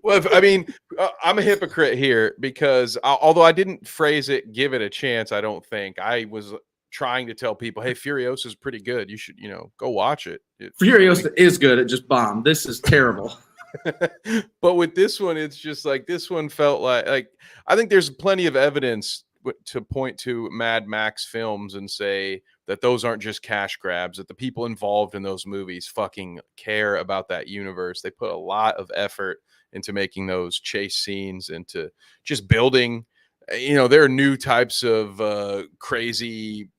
Well, I mean, I'm a hypocrite here because although I didn't phrase it, give it a chance, I don't think. I was trying to tell people, hey, Furiosa is pretty good. You should, go watch it. Furiosa is good. It just bombed. This is terrible. But with this one, it's just like this one felt like I think there's plenty of evidence to point to Mad Max films and say that those aren't just cash grabs, that the people involved in those movies fucking care about that universe. They put a lot of effort into making those chase scenes and to just building, there are new types of crazy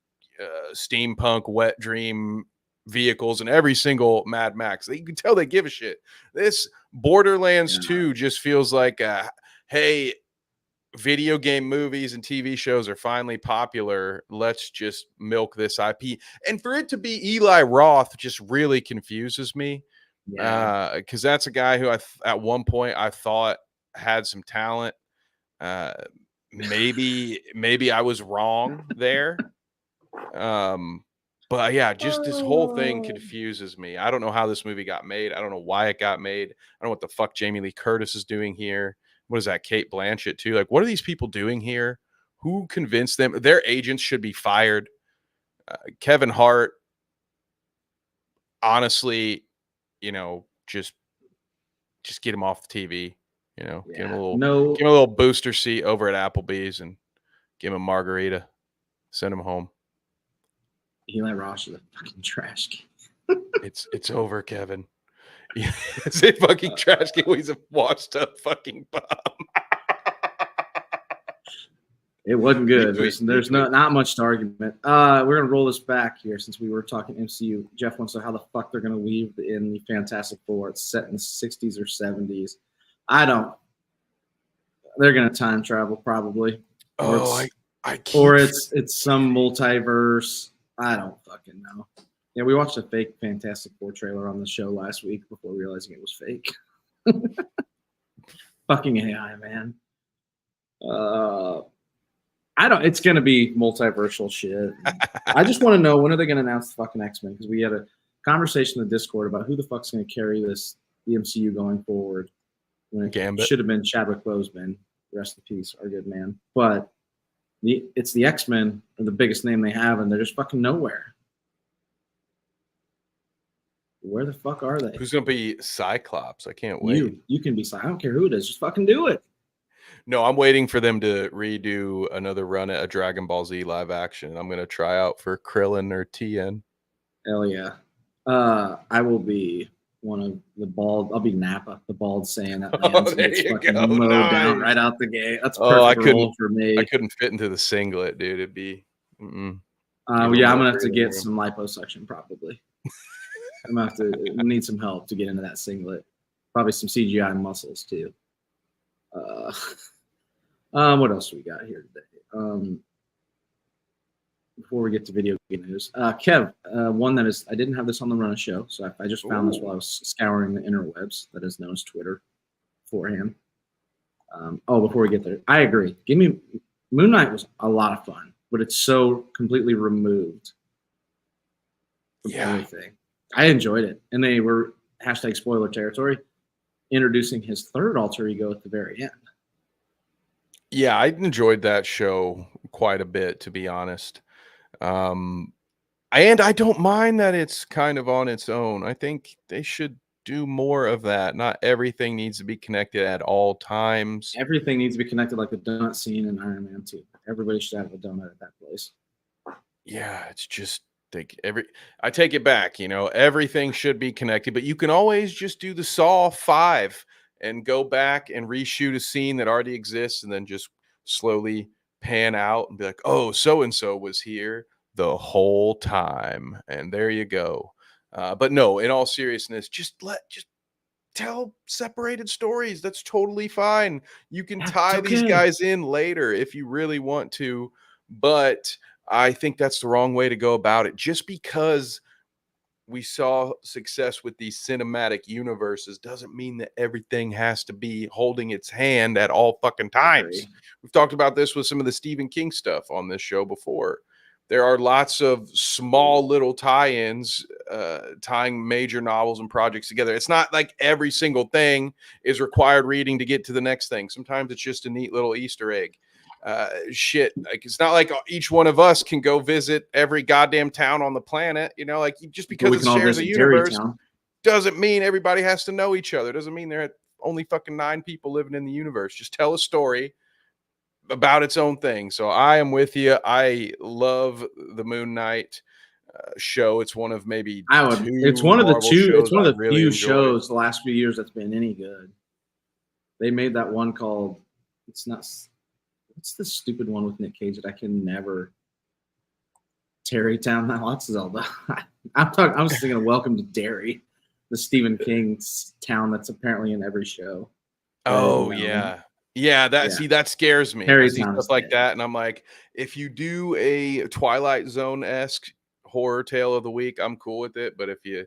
steampunk wet dream vehicles in every single Mad Max. You can tell they give a shit. This Borderlands 2 just feels like, hey, video game movies and TV shows are finally popular. Let's just milk this IP. And for it to be Eli Roth just really confuses me Yeah. Because that's a guy who at one point I thought had some talent. Maybe I was wrong there. But yeah, just this whole thing confuses me. I don't know how this movie got made. I don't know why it got made. I don't know what the fuck Jamie Lee Curtis is doing here. What is that? Kate Blanchett too. Like, what are these people doing here? Who convinced them? Their agents should be fired. Kevin Hart, honestly, just get him off the TV. Give him a little booster seat over at Applebee's and give him a margarita. Send him home. Eli Ross is a fucking trash can. It's over, Kevin. It's a fucking trash can. He's a washed up fucking bum. It wasn't good. There's not much to argument. We're gonna roll this back here since we were talking MCU. Jeff wants to know how the fuck they're gonna weave in the Fantastic Four. It's set in the 60s or 70s. I don't. They're gonna time travel probably. Or it's some multiverse. I don't fucking know. Yeah, we watched a fake Fantastic Four trailer on the show last week before realizing it was fake. Fucking AI, man. It's gonna be multiversal shit. I just want to know, when are they gonna announce the fucking X-Men? Because we had a conversation in the Discord about who the fuck's gonna carry the MCU going forward. When it should have been Chadwick Boseman. Rest in peace, our good man. But it's the X-Men are the biggest name they have, and they're just fucking nowhere. Where the fuck are they? Who's gonna be Cyclops? I can't wait. You can be Cyclops. I don't care who it is. Just fucking do it. No, I'm waiting for them to redo another run at a Dragon Ball Z live action. I'm gonna try out for Krillin or Tien. Hell yeah. I will be one of the bald. I'll be Nappa, the bald Saiyan that lands gets fucking mowed down right out the gate. That's perfect role for me. I couldn't fit into the singlet, dude. It'd be. Yeah, I'm gonna have to get some liposuction probably. I'm gonna have to need some help to get into that singlet. Probably some CGI muscles too. What else do we got here today? Before we get to video game news, Kev, one that is, I didn't have this on the Run of Show, so I just found this while I was scouring the interwebs, that is known as Twitter beforehand. Before we get there, I agree. Moon Knight was a lot of fun, but it's so completely removed from everything. I enjoyed it, and they were #spoiler territory introducing his third alter ego at the very end. Yeah, I enjoyed that show quite a bit, to be honest. And I don't mind that it's kind of on its own. I think they should do more of that. Not everything needs to be connected at all times. Everything needs to be connected, like the donut scene in Iron Man 2. Everybody should have a donut at that place. Yeah, it's just I take it back, everything should be connected, but you can always just do the Saw 5 and go back and reshoot a scene that already exists and then just slowly pan out and be like, oh, so-and-so was here the whole time. And there you go. But no, in all seriousness, just tell separated stories. That's totally fine. You can tie these guys in later if you really want to, but I think that's the wrong way to go about it. Just because we saw success with these cinematic universes doesn't mean that everything has to be holding its hand at all fucking times. We've talked about this with some of the Stephen King stuff on this show before. There are lots of small little tie-ins tying major novels and projects together. It's not like every single thing is required reading to get to the next thing. Sometimes it's just a neat little Easter egg. Like, it's not like each one of us can go visit every goddamn town on the planet, like, just because it shares a universe doesn't mean everybody has to know each other. Doesn't mean there are only fucking 9 people living in the universe. Just tell a story about its own thing. So I am with you. I love the Moon Knight show. It's one of maybe it's one of the few shows the last few years that's been any good. They made that one called, what's the stupid one with Nick Cage that I can never? Terrytown. That's Zelda. I was thinking of Welcome to Derry, the Stephen King's town that's apparently in every show. Oh yeah. See, that scares me. I see stuff like that, and I'm like, if you do a Twilight Zone-esque horror tale of the week, I'm cool with it. But if you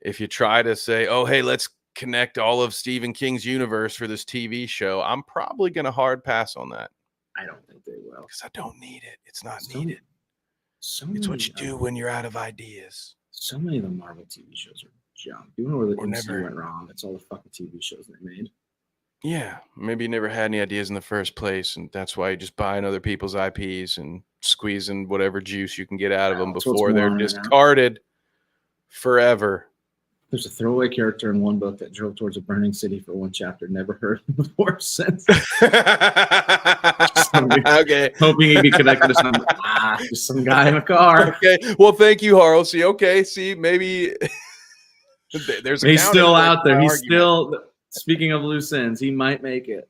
if you try to say, oh, hey, let's connect all of Stephen King's universe for this TV show, I'm probably going to hard pass on that. I don't think they will. Because I don't need it. It's not needed. It's what you do when you're out of ideas. So many of the Marvel TV shows are junk. Even where the MCU went wrong, it's all the fucking TV shows they made. Yeah, maybe you never had any ideas in the first place, and that's why you just buying other people's IPs and squeezing whatever juice you can get out of them before they're discarded forever. There's a throwaway character in one book that drove towards a burning city for one chapter. Never heard him before since. Okay. Hoping he'd be connected to some just some guy in a car. Okay. Well, thank you, Harl. See, maybe there's he's still out there. He's still, speaking of loose ends, he might make it.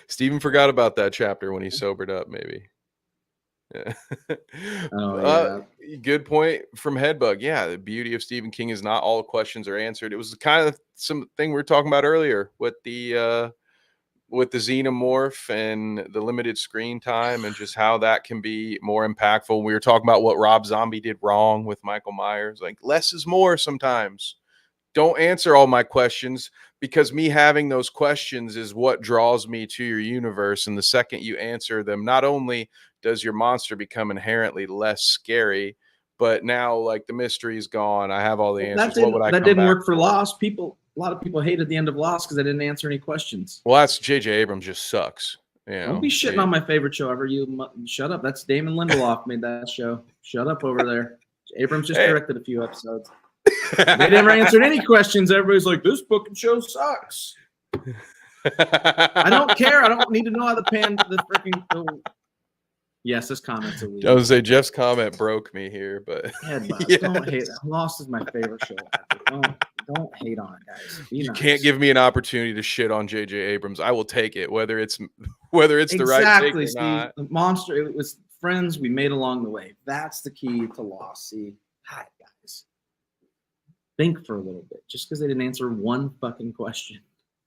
Steven forgot about that chapter when he sobered up, maybe. Yeah. Good point from Headbug. Yeah, the beauty of Stephen King is not all questions are answered. It was kind of something we were talking about earlier with the xenomorph and the limited screen time and just how that can be more impactful. We were talking about what Rob Zombie did wrong with Michael Myers. Like, less is more sometimes. Don't answer all my questions, because me having those questions is what draws me to your universe. And the second you answer them, not only does your monster become inherently less scary, but now, like, the mystery is gone. I have all the answers. That didn't work for Lost. A lot of people hated the end of Lost because they didn't answer any questions. Well, that's J.J. Abrams just sucks. Don't be shitting on my favorite show ever. You shut up. That's Damon Lindelof made that show. Shut up over there. Abrams just directed a few episodes. They never answered any questions. Everybody's like, this fucking show sucks. I don't care. I don't need to know how the freaking. Yes, this comment's a week. I was say Jeff's comment broke me here, but yeah. Don't hate it. Lost is my favorite show. Don't hate on it, guys. You can't give me an opportunity to shit on J.J. Abrams. I will take it, whether it's the right thing or not. The monster. It was friends we made along the way. That's the key to Lost. See, hi guys. Think for a little bit. Just because they didn't answer one fucking question.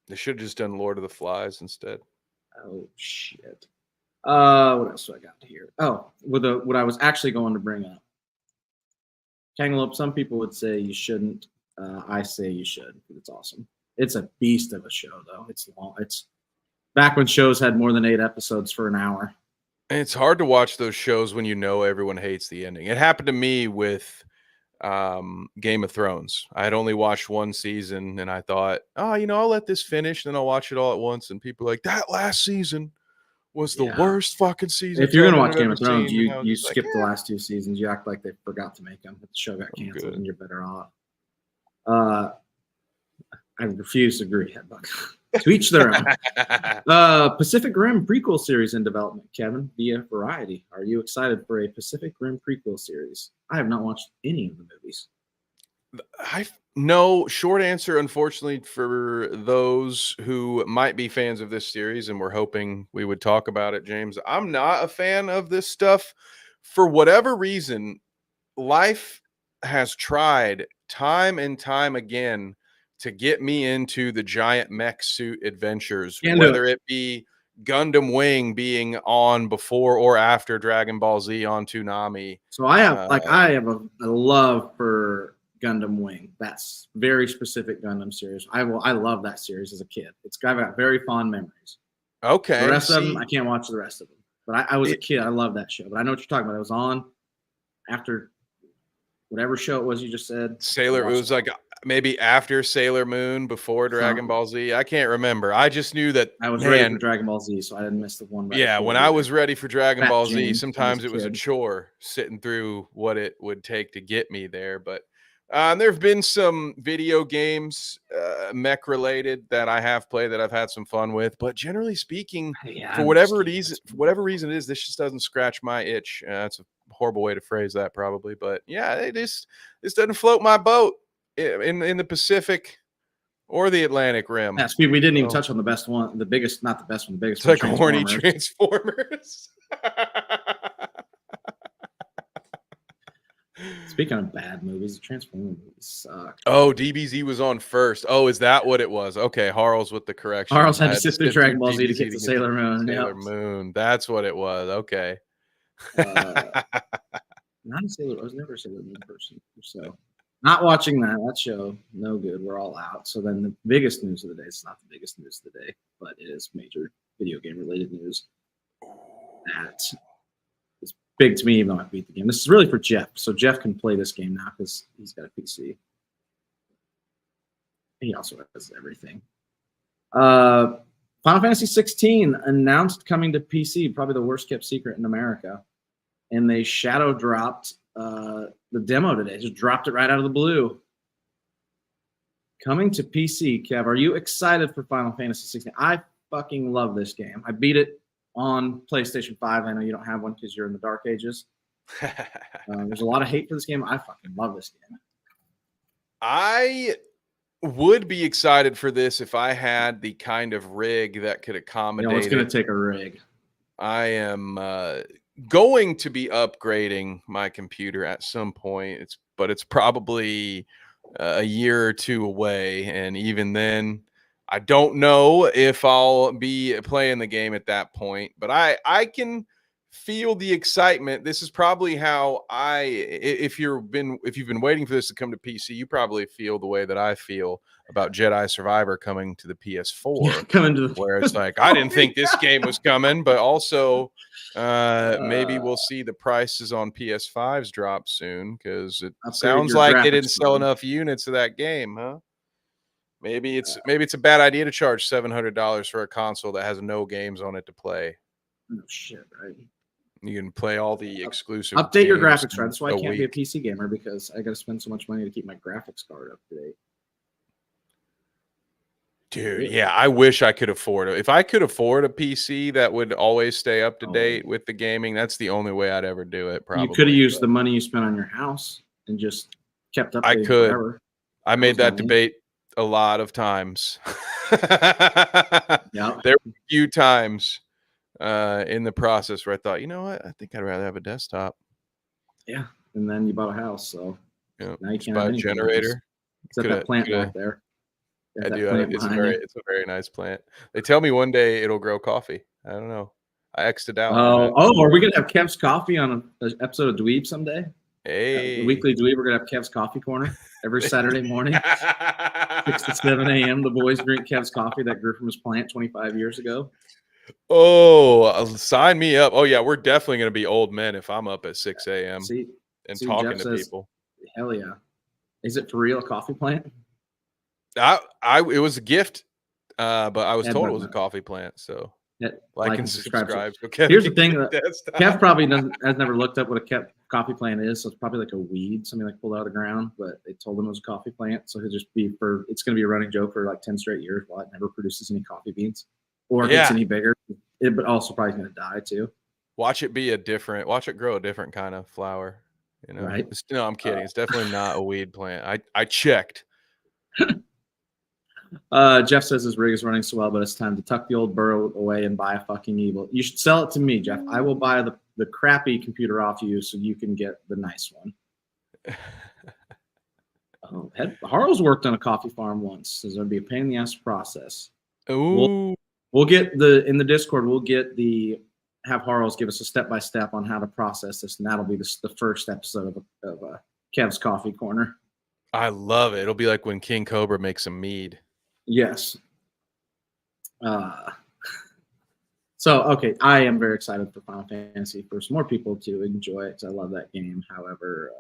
They should have just done Lord of the Flies instead. Oh shit. What else do I got here? Oh, what I was actually going to bring up. Cantaloupe, some people would say you shouldn't. I say you should. It's awesome. It's a beast of a show, though. It's long. It's back when shows had more than 8 episodes for an hour. It's hard to watch those shows when you know everyone hates the ending. It happened to me with Game of Thrones. I had only watched one season, and I thought, I'll let this finish, then I'll watch it all at once. And people are like, that last season was the worst fucking season. If you're gonna watch Game of Thrones, you skip the last 2 seasons. You act like they forgot to make them. The show got canceled, and you're better off. I refuse to agree, Headbuck. To each their own. Pacific Rim prequel series in development, Kevin, via Variety. Are you excited for a Pacific Rim prequel series? I have not watched any of the movies. No, short answer, unfortunately, for those who might be fans of this series, and we're hoping we would talk about it, James. I'm not a fan of this stuff. For whatever reason, life has tried time and time again to get me into the giant mech suit adventures, whether it be Gundam Wing being on before or after Dragon Ball Z on Toonami. So I have a love for Gundam Wing. That's very specific Gundam series. I love that series as a kid. I've got very fond memories. Okay. The rest of them, I can't watch the rest of them. But I was a kid. I love that show. But I know what you're talking about. It was on after whatever show it was you just said. It was like maybe after Sailor Moon, before Dragon Ball Z. I can't remember. I just knew that I was ready for Dragon Ball Z, so I didn't miss the one. When I was ready for Dragon Ball Z, sometimes it was a chore sitting through what it would take to get me there. But there have been some video games, mech related, that I have played that I've had some fun with. But generally speaking, for whatever reason it is, this just doesn't scratch my itch. That's a horrible way to phrase that, probably. But yeah, this doesn't float my boat in the Pacific or the Atlantic Rim. Yeah, Steve, we didn't even touch on the best one, the biggest, not the best one, the biggest. It's like horny Transformers. Speaking of bad movies, the Transformers movies suck. Oh, DBZ was on first. Oh, is that what it was? Okay, Harl's with the correction. Harl's had to sit through Dragon Ball Z to get to Sailor Moon. Sailor Moon. That's what it was. Okay. Not a Sailor. I was never a Sailor Moon person. So, not watching that show, no good. We're all out. So then the biggest news of the day. It's not the biggest news of the day, but it is major video game related news. That is big to me, even though I beat the game. This is really for Jeff, so Jeff can play this game now because he's got a PC. He also has everything. Final Fantasy 16 announced coming to PC, probably the worst kept secret in America. And they shadow dropped the demo today. Just dropped it right out of the blue. Coming to PC, Kev, are you excited for Final Fantasy 16? I fucking love this game. I beat it on PlayStation 5. I know you don't have one because you're in the dark ages. There's a lot of hate for this game. I fucking love this game. I would be excited for this if I had the kind of rig that could accommodate it's going to take a rig. I am going to be upgrading my computer at some point. But it's probably a year or two away, and even then, I don't know if I'll be playing the game at that point. But I can feel the excitement. This is probably how if you've been waiting for this to come to PC, you probably feel the way that I feel about Jedi Survivor coming to the PS4, where it's like, I didn't think this game was coming, but also maybe we'll see the prices on PS5s drop soon, because it sounds like they didn't sell enough units of that game, huh? Maybe it's a bad idea to charge $700 for a console that has no games on it to play. No shit, right? You can play all the exclusive. Update your graphics card. That's why I can't be a PC gamer, because I got to spend so much money to keep my graphics card up to date. Dude, yeah, I wish I could afford it. If I could afford a PC that would always stay up to date with the gaming, that's the only way I'd ever do it. Probably. You could have used the money you spent on your house and just kept up. I could. Forever. I made that debate a lot of times. Yeah, there were a few times in the process where I thought, you know what, I think I'd rather have a desktop. Yeah, and then you bought a house, so yeah, now you can't buy a generator. Except that plant back there. I do. It's a very nice plant. They tell me one day it'll grow coffee. I don't know. I X'd it out. Are we gonna have Kev's Coffee on an episode of dDweeb someday? Hey, weekly dDweeb. We're gonna have Kev's Coffee Corner every Saturday morning, 6 to 7 a.m. The boys drink Kev's coffee that grew from his plant 25 years ago. Oh, sign me up. Oh yeah, we're definitely gonna be old men if I'm up at 6 a.m. and talking to people. Hell yeah! Is it for real a coffee plant? It was a gift, but I was told it was a coffee plant. So like and subscribe. Here's the thing: Kev probably has never looked up what a coffee plant is. So it's probably like a weed, something like pulled out of the ground. But they told him it was a coffee plant, so he'll just be it's going to be a running joke for like 10 straight years while it never produces any coffee beans or gets any bigger. But also probably going to die too. Watch it grow a different kind of flower. You know, right? No, I'm kidding. It's definitely not a weed plant. I checked. Jeff says his rig is running so well, but it's time to tuck the old burrow away and buy a fucking evil. You should sell it to me, Jeff. I will buy the crappy computer off you so you can get the nice one. Harlow's worked on a coffee farm once. So there's going to be a pain in the ass process. Ooh. We'll get in the Discord. We'll have Harlow's give us a step-by-step on how to process this, and that'll be the first episode of Kev's Coffee Corner. I love it. It'll be like when King Cobra makes some mead. Yes. So, okay, I am very excited for Final Fantasy for some more people to enjoy it because I love that game. However,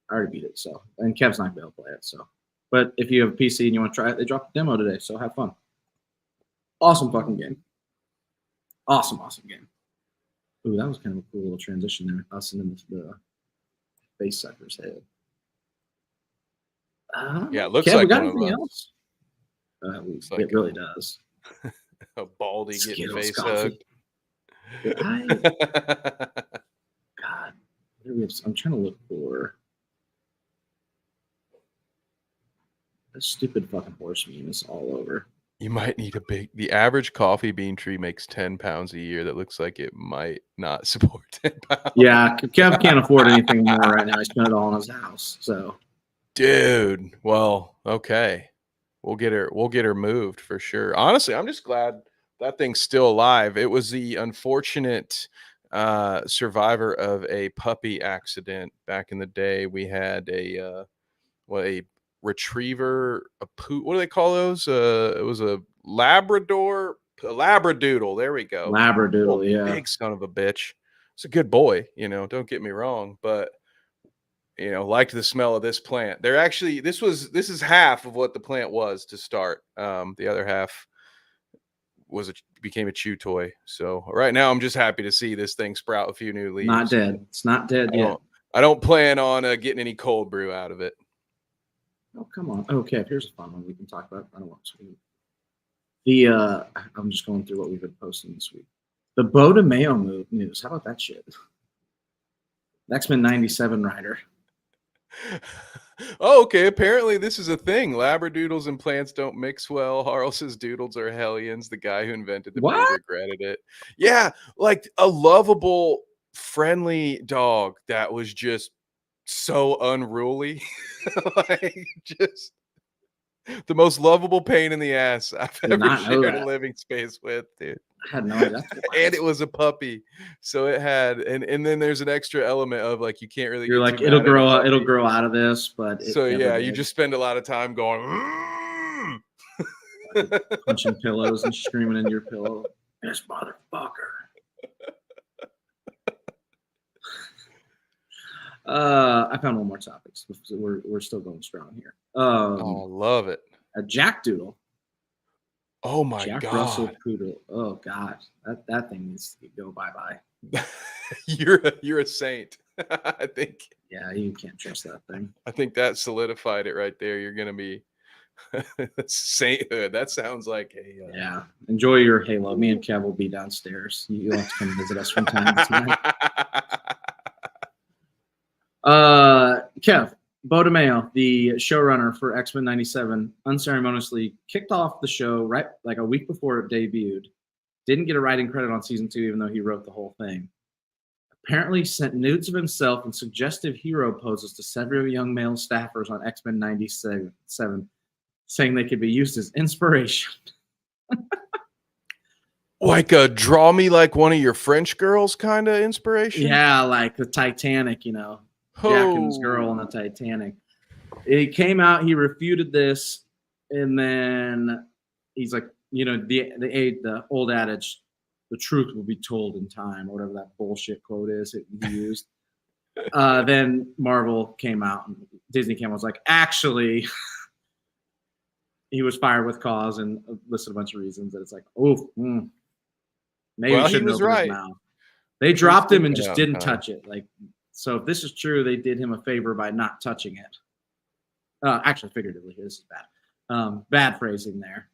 I already beat it, and Kev's not going to be able to play it. So, but if you have a PC and you want to try it, they dropped a demo today, so have fun. Awesome fucking game. Awesome game. Ooh, that was kind of a cool little transition there. Us into the face sucker's head. Yeah, it looks Kev, like we got one anything of else? It really does. A baldy getting Skittles face coffee. hugged. God, I'm trying to look for a stupid fucking horse meme is all over. You might need the average coffee bean tree makes 10 pounds a year. That looks like it might not support 10 pounds. Yeah, Kev can't afford anything more right now. He spent it all on his house. So, dude, well, okay. We'll get her moved for sure. Honestly, I'm just glad that thing's still alive. It was the unfortunate survivor of a puppy accident back in the day. We had a retriever, what do they call those? It was a Labrador, a Labradoodle. There we go. Labradoodle, yeah. Big son of a bitch. It's a good boy, don't get me wrong, but liked the smell of this plant. They're actually, this is half of what the plant was to start. The other half became a chew toy. So right now I'm just happy to see this thing sprout a few new leaves. Not dead. It's not dead yet. I don't plan on getting any cold brew out of it. Oh, come on. Okay, here's a fun one we can talk about. I don't want to. I'm just going through what we've been posting this week. The Bo DeMayo news. How about that shit? X-Men 97 writer. Oh, okay. Apparently this is a thing. Labradoodles and plants don't mix well. Harl says doodles are hellions. The guy who invented the breed regretted it. Yeah, like a lovable, friendly dog that was just so unruly. Like just the most lovable pain in the ass I've ever shared a living space with, dude. I had no idea. And it was a puppy, so it had, and then there's an extra element of like you can't really. You're like it'll grow out of this, but you just spend a lot of time going, punching pillows and screaming in your pillow. This motherfucker. I found one more topic. We're still going strong here. Oh, love it. A Jack Doodle. Oh my Jack God. Russell Poodle. Oh God. That thing needs to go bye-bye. You're a saint. I think. Yeah, you can't trust that thing. I think that solidified it right there. You're gonna be sainthood. That sounds like a yeah. Enjoy your Halo. Me and Kev will be downstairs. You'll have to come visit us from time to time. Kev, Bo DeMayo, the showrunner for X-Men 97, unceremoniously kicked off the show right like a week before it debuted. Didn't get a writing credit on season 2, even though he wrote the whole thing. Apparently sent nudes of himself and suggestive hero poses to several young male staffers on X-Men 97, saying they could be used as inspiration. Like a draw me like one of your French girls kind of inspiration? Yeah, like the Titanic, Jack and his girl on the Titanic. It came out, he refuted this, and then he's like, the old adage, the truth will be told in time, or whatever that bullshit quote is he used. Then Marvel came out, and Disney came out, was like, actually, he was fired with cause and listed a bunch of reasons that it's like, maybe he shouldn't open his mouth. They dropped him and just didn't touch it. Like, so if this is true, they did him a favor by not touching it. Actually, figuratively, this is bad. Bad phrasing there.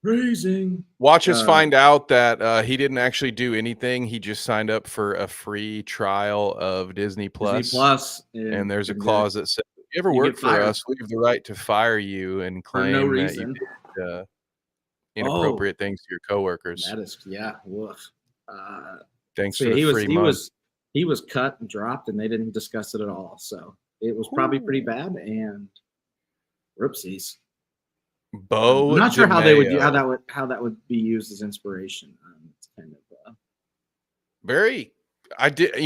Phrasing. Watch us find out that he didn't actually do anything. He just signed up for a free trial of Disney Plus. And there's a clause that says, if you ever work for us, we have the right to fire you and claim that you did inappropriate things to your coworkers. That is, yeah. Woof. Thanks for the free month. He was cut and dropped, and they didn't discuss it at all. So it was probably pretty bad. And whoopsies. Bo, I'm not sure how they would how that would be used as inspiration. It's kind of very. I did. I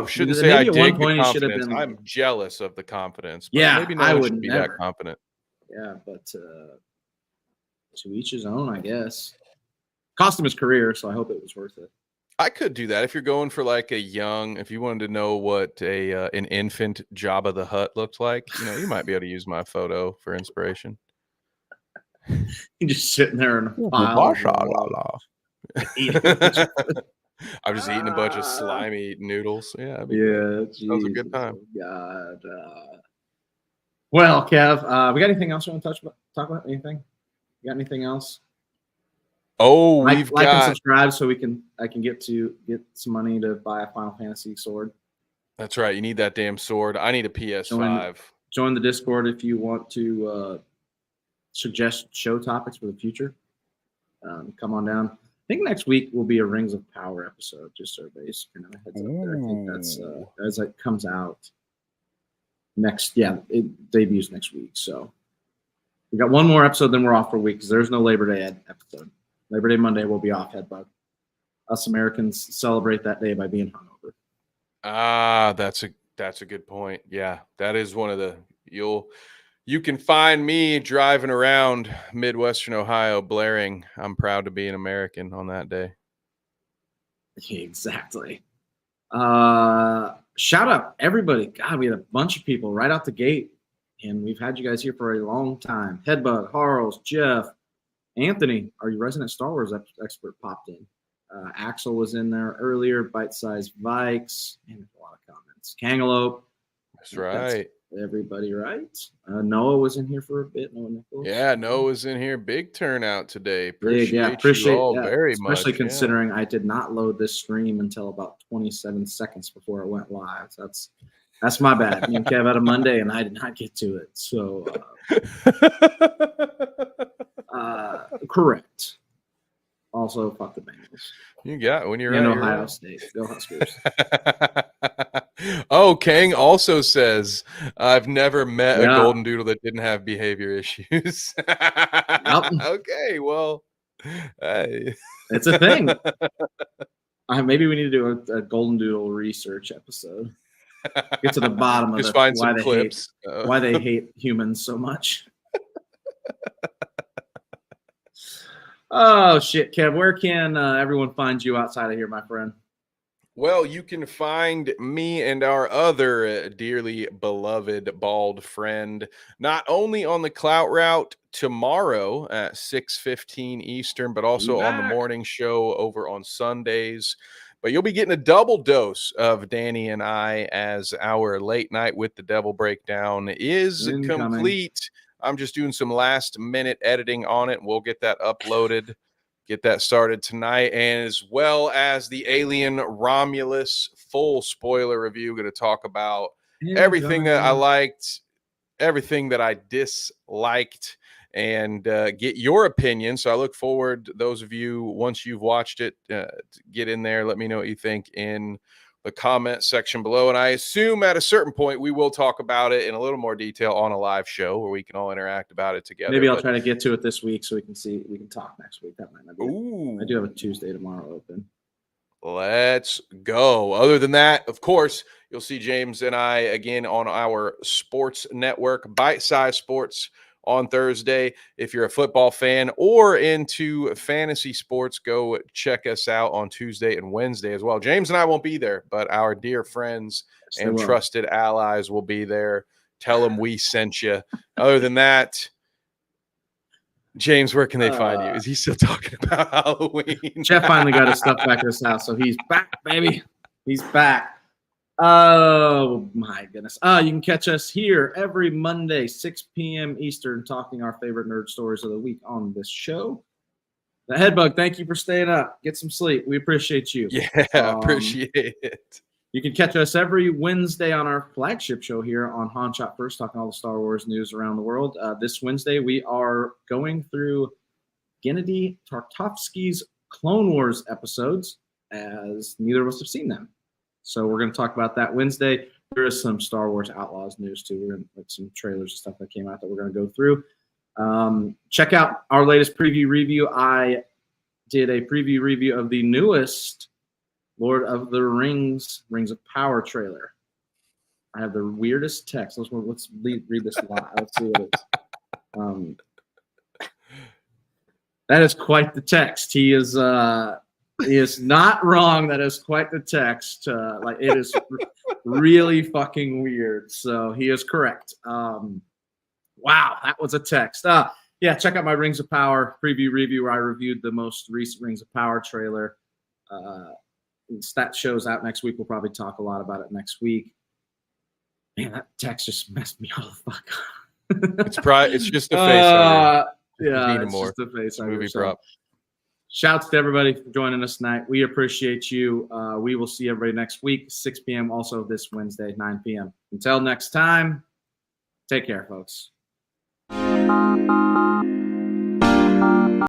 shouldn't say I dig the confidence. I'm jealous of the confidence. But yeah, maybe no one should be that confident. Yeah, but to each his own, I guess. Cost him his career, so I hope it was worth it. I could do that if you're going for like if you wanted to know what an infant Jabba the Hutt looked like, you might be able to use my photo for inspiration. You're just sitting there in a pile. I'm just eating a bunch of slimy noodles. Yeah, that was a good time. God. Well, Kev, we got anything else you want to talk about? Anything? You got anything else? Oh, like we've got and subscribe so I can get some money to buy a Final Fantasy sword. That's right. You need that damn sword. I need a PS5. Join the Discord if you want to suggest show topics for the future. Come on down. I think next week will be a Rings of Power episode. Just so everybody's kind of a heads up there. I think that's as it comes out next. Yeah, it debuts next week. So we got one more episode, then we're off for a week because there's no Labor Day episode. Labor Day Monday will be off, Headbug. us Americans celebrate that day by being hungover. Ah, that's a good point. Yeah, that is one of the you can find me driving around Midwestern Ohio blaring "I'm proud to be an American" on that day. Exactly. Shout out everybody. God, we had a bunch of people right out the gate, and we've had you guys here for a long time. Headbug, Harles, Jeff, Anthony, our resident Star Wars expert, popped in. Axel was in there earlier. Bite-sized Vikes, and a lot of comments. Kangalope. That's right. Everybody right? Noah was in here for a bit. Noah Nichols. Yeah, Noah was in here. Big turnout today. Appreciate you all very especially much. Especially considering I did not load this stream until about 27 seconds before it went live. So that's my bad. Me and Kev had a Monday, and I did not get to it. So correct. Also, fuck the Bengals. You got when you're in right, Ohio right. State. Go Huskers. Oh, Kang also says, I've never met a golden doodle that didn't have behavior issues. Okay, well, hey. It's a thing. Maybe we need to do a golden doodle research episode. Get to the bottom of find some clips. Why they hate humans so much. Oh, shit, Kev. Where can everyone find you outside of here, my friend? Well, you can find me and our other dearly beloved bald friend not only on the Clout Route tomorrow at 6:15 Eastern, but also on the morning show over on Sundays. But you'll be getting a double dose of Danny and I as our late night with the Devil breakdown is complete. I'm just doing some last minute editing on it. We'll get that uploaded, get that started tonight, and as well as the Alien Romulus full spoiler review. Going to talk about everything that I liked, everything that I disliked, and get your opinion. So I look forward, those of you, once you've watched it, get in there. Let me know what you think in the comment section below. And I assume at a certain point we will talk about it in a little more detail on a live show where we can all interact about it together. Maybe I'll try to get to it this week so we can talk next week. That might not be Ooh. I do have a Tuesday tomorrow open. Let's go. Other than that, of course, you'll see James and I again on our sports network, Bite Size Sports, on Thursday. If you're a football fan or into fantasy sports, go check us out on Tuesday and Wednesday as well. James and I won't be there, but our dear friends and trusted allies will be there. Tell them we sent you. Other than that, James, where can they find you? Is he still talking about Halloween? Jeff finally got his stuff back to his house, so he's back, baby. He's back. Oh, my goodness. You can catch us here every Monday, 6 p.m. Eastern, talking our favorite nerd stories of the week on this show. The Headbug, thank you for staying up. Get some sleep. We appreciate you. Yeah, appreciate it. You can catch us every Wednesday on our flagship show here on Han Shot First, talking all the Star Wars news around the world. This Wednesday, we are going through Gennady Tartakovsky's Clone Wars episodes, as neither of us have seen them. So we're going to talk about that Wednesday. There is some Star Wars Outlaws news, too. We're going to put some trailers and stuff that came out that we're going to go through. Check out our latest preview review. I did a preview review of the newest Lord of the Rings, Rings of Power trailer. I have the weirdest text. Let's read this live. Let's see what it is. That is quite the text. He is not wrong. That is quite the text. Like, it is really fucking weird. So he is correct. Wow, that was a text. Yeah, check out my Rings of Power preview review where I reviewed the most recent Rings of Power trailer. That show's out next week. We'll probably talk a lot about it next week. Man, that text just messed me all the fuck up. It's just a face. Yeah, it's just a face. Movie prop. Shouts to everybody for joining us tonight. We appreciate you. We will see everybody next week, 6 p.m. Also this Wednesday, 9 p.m. Until next time, take care, folks.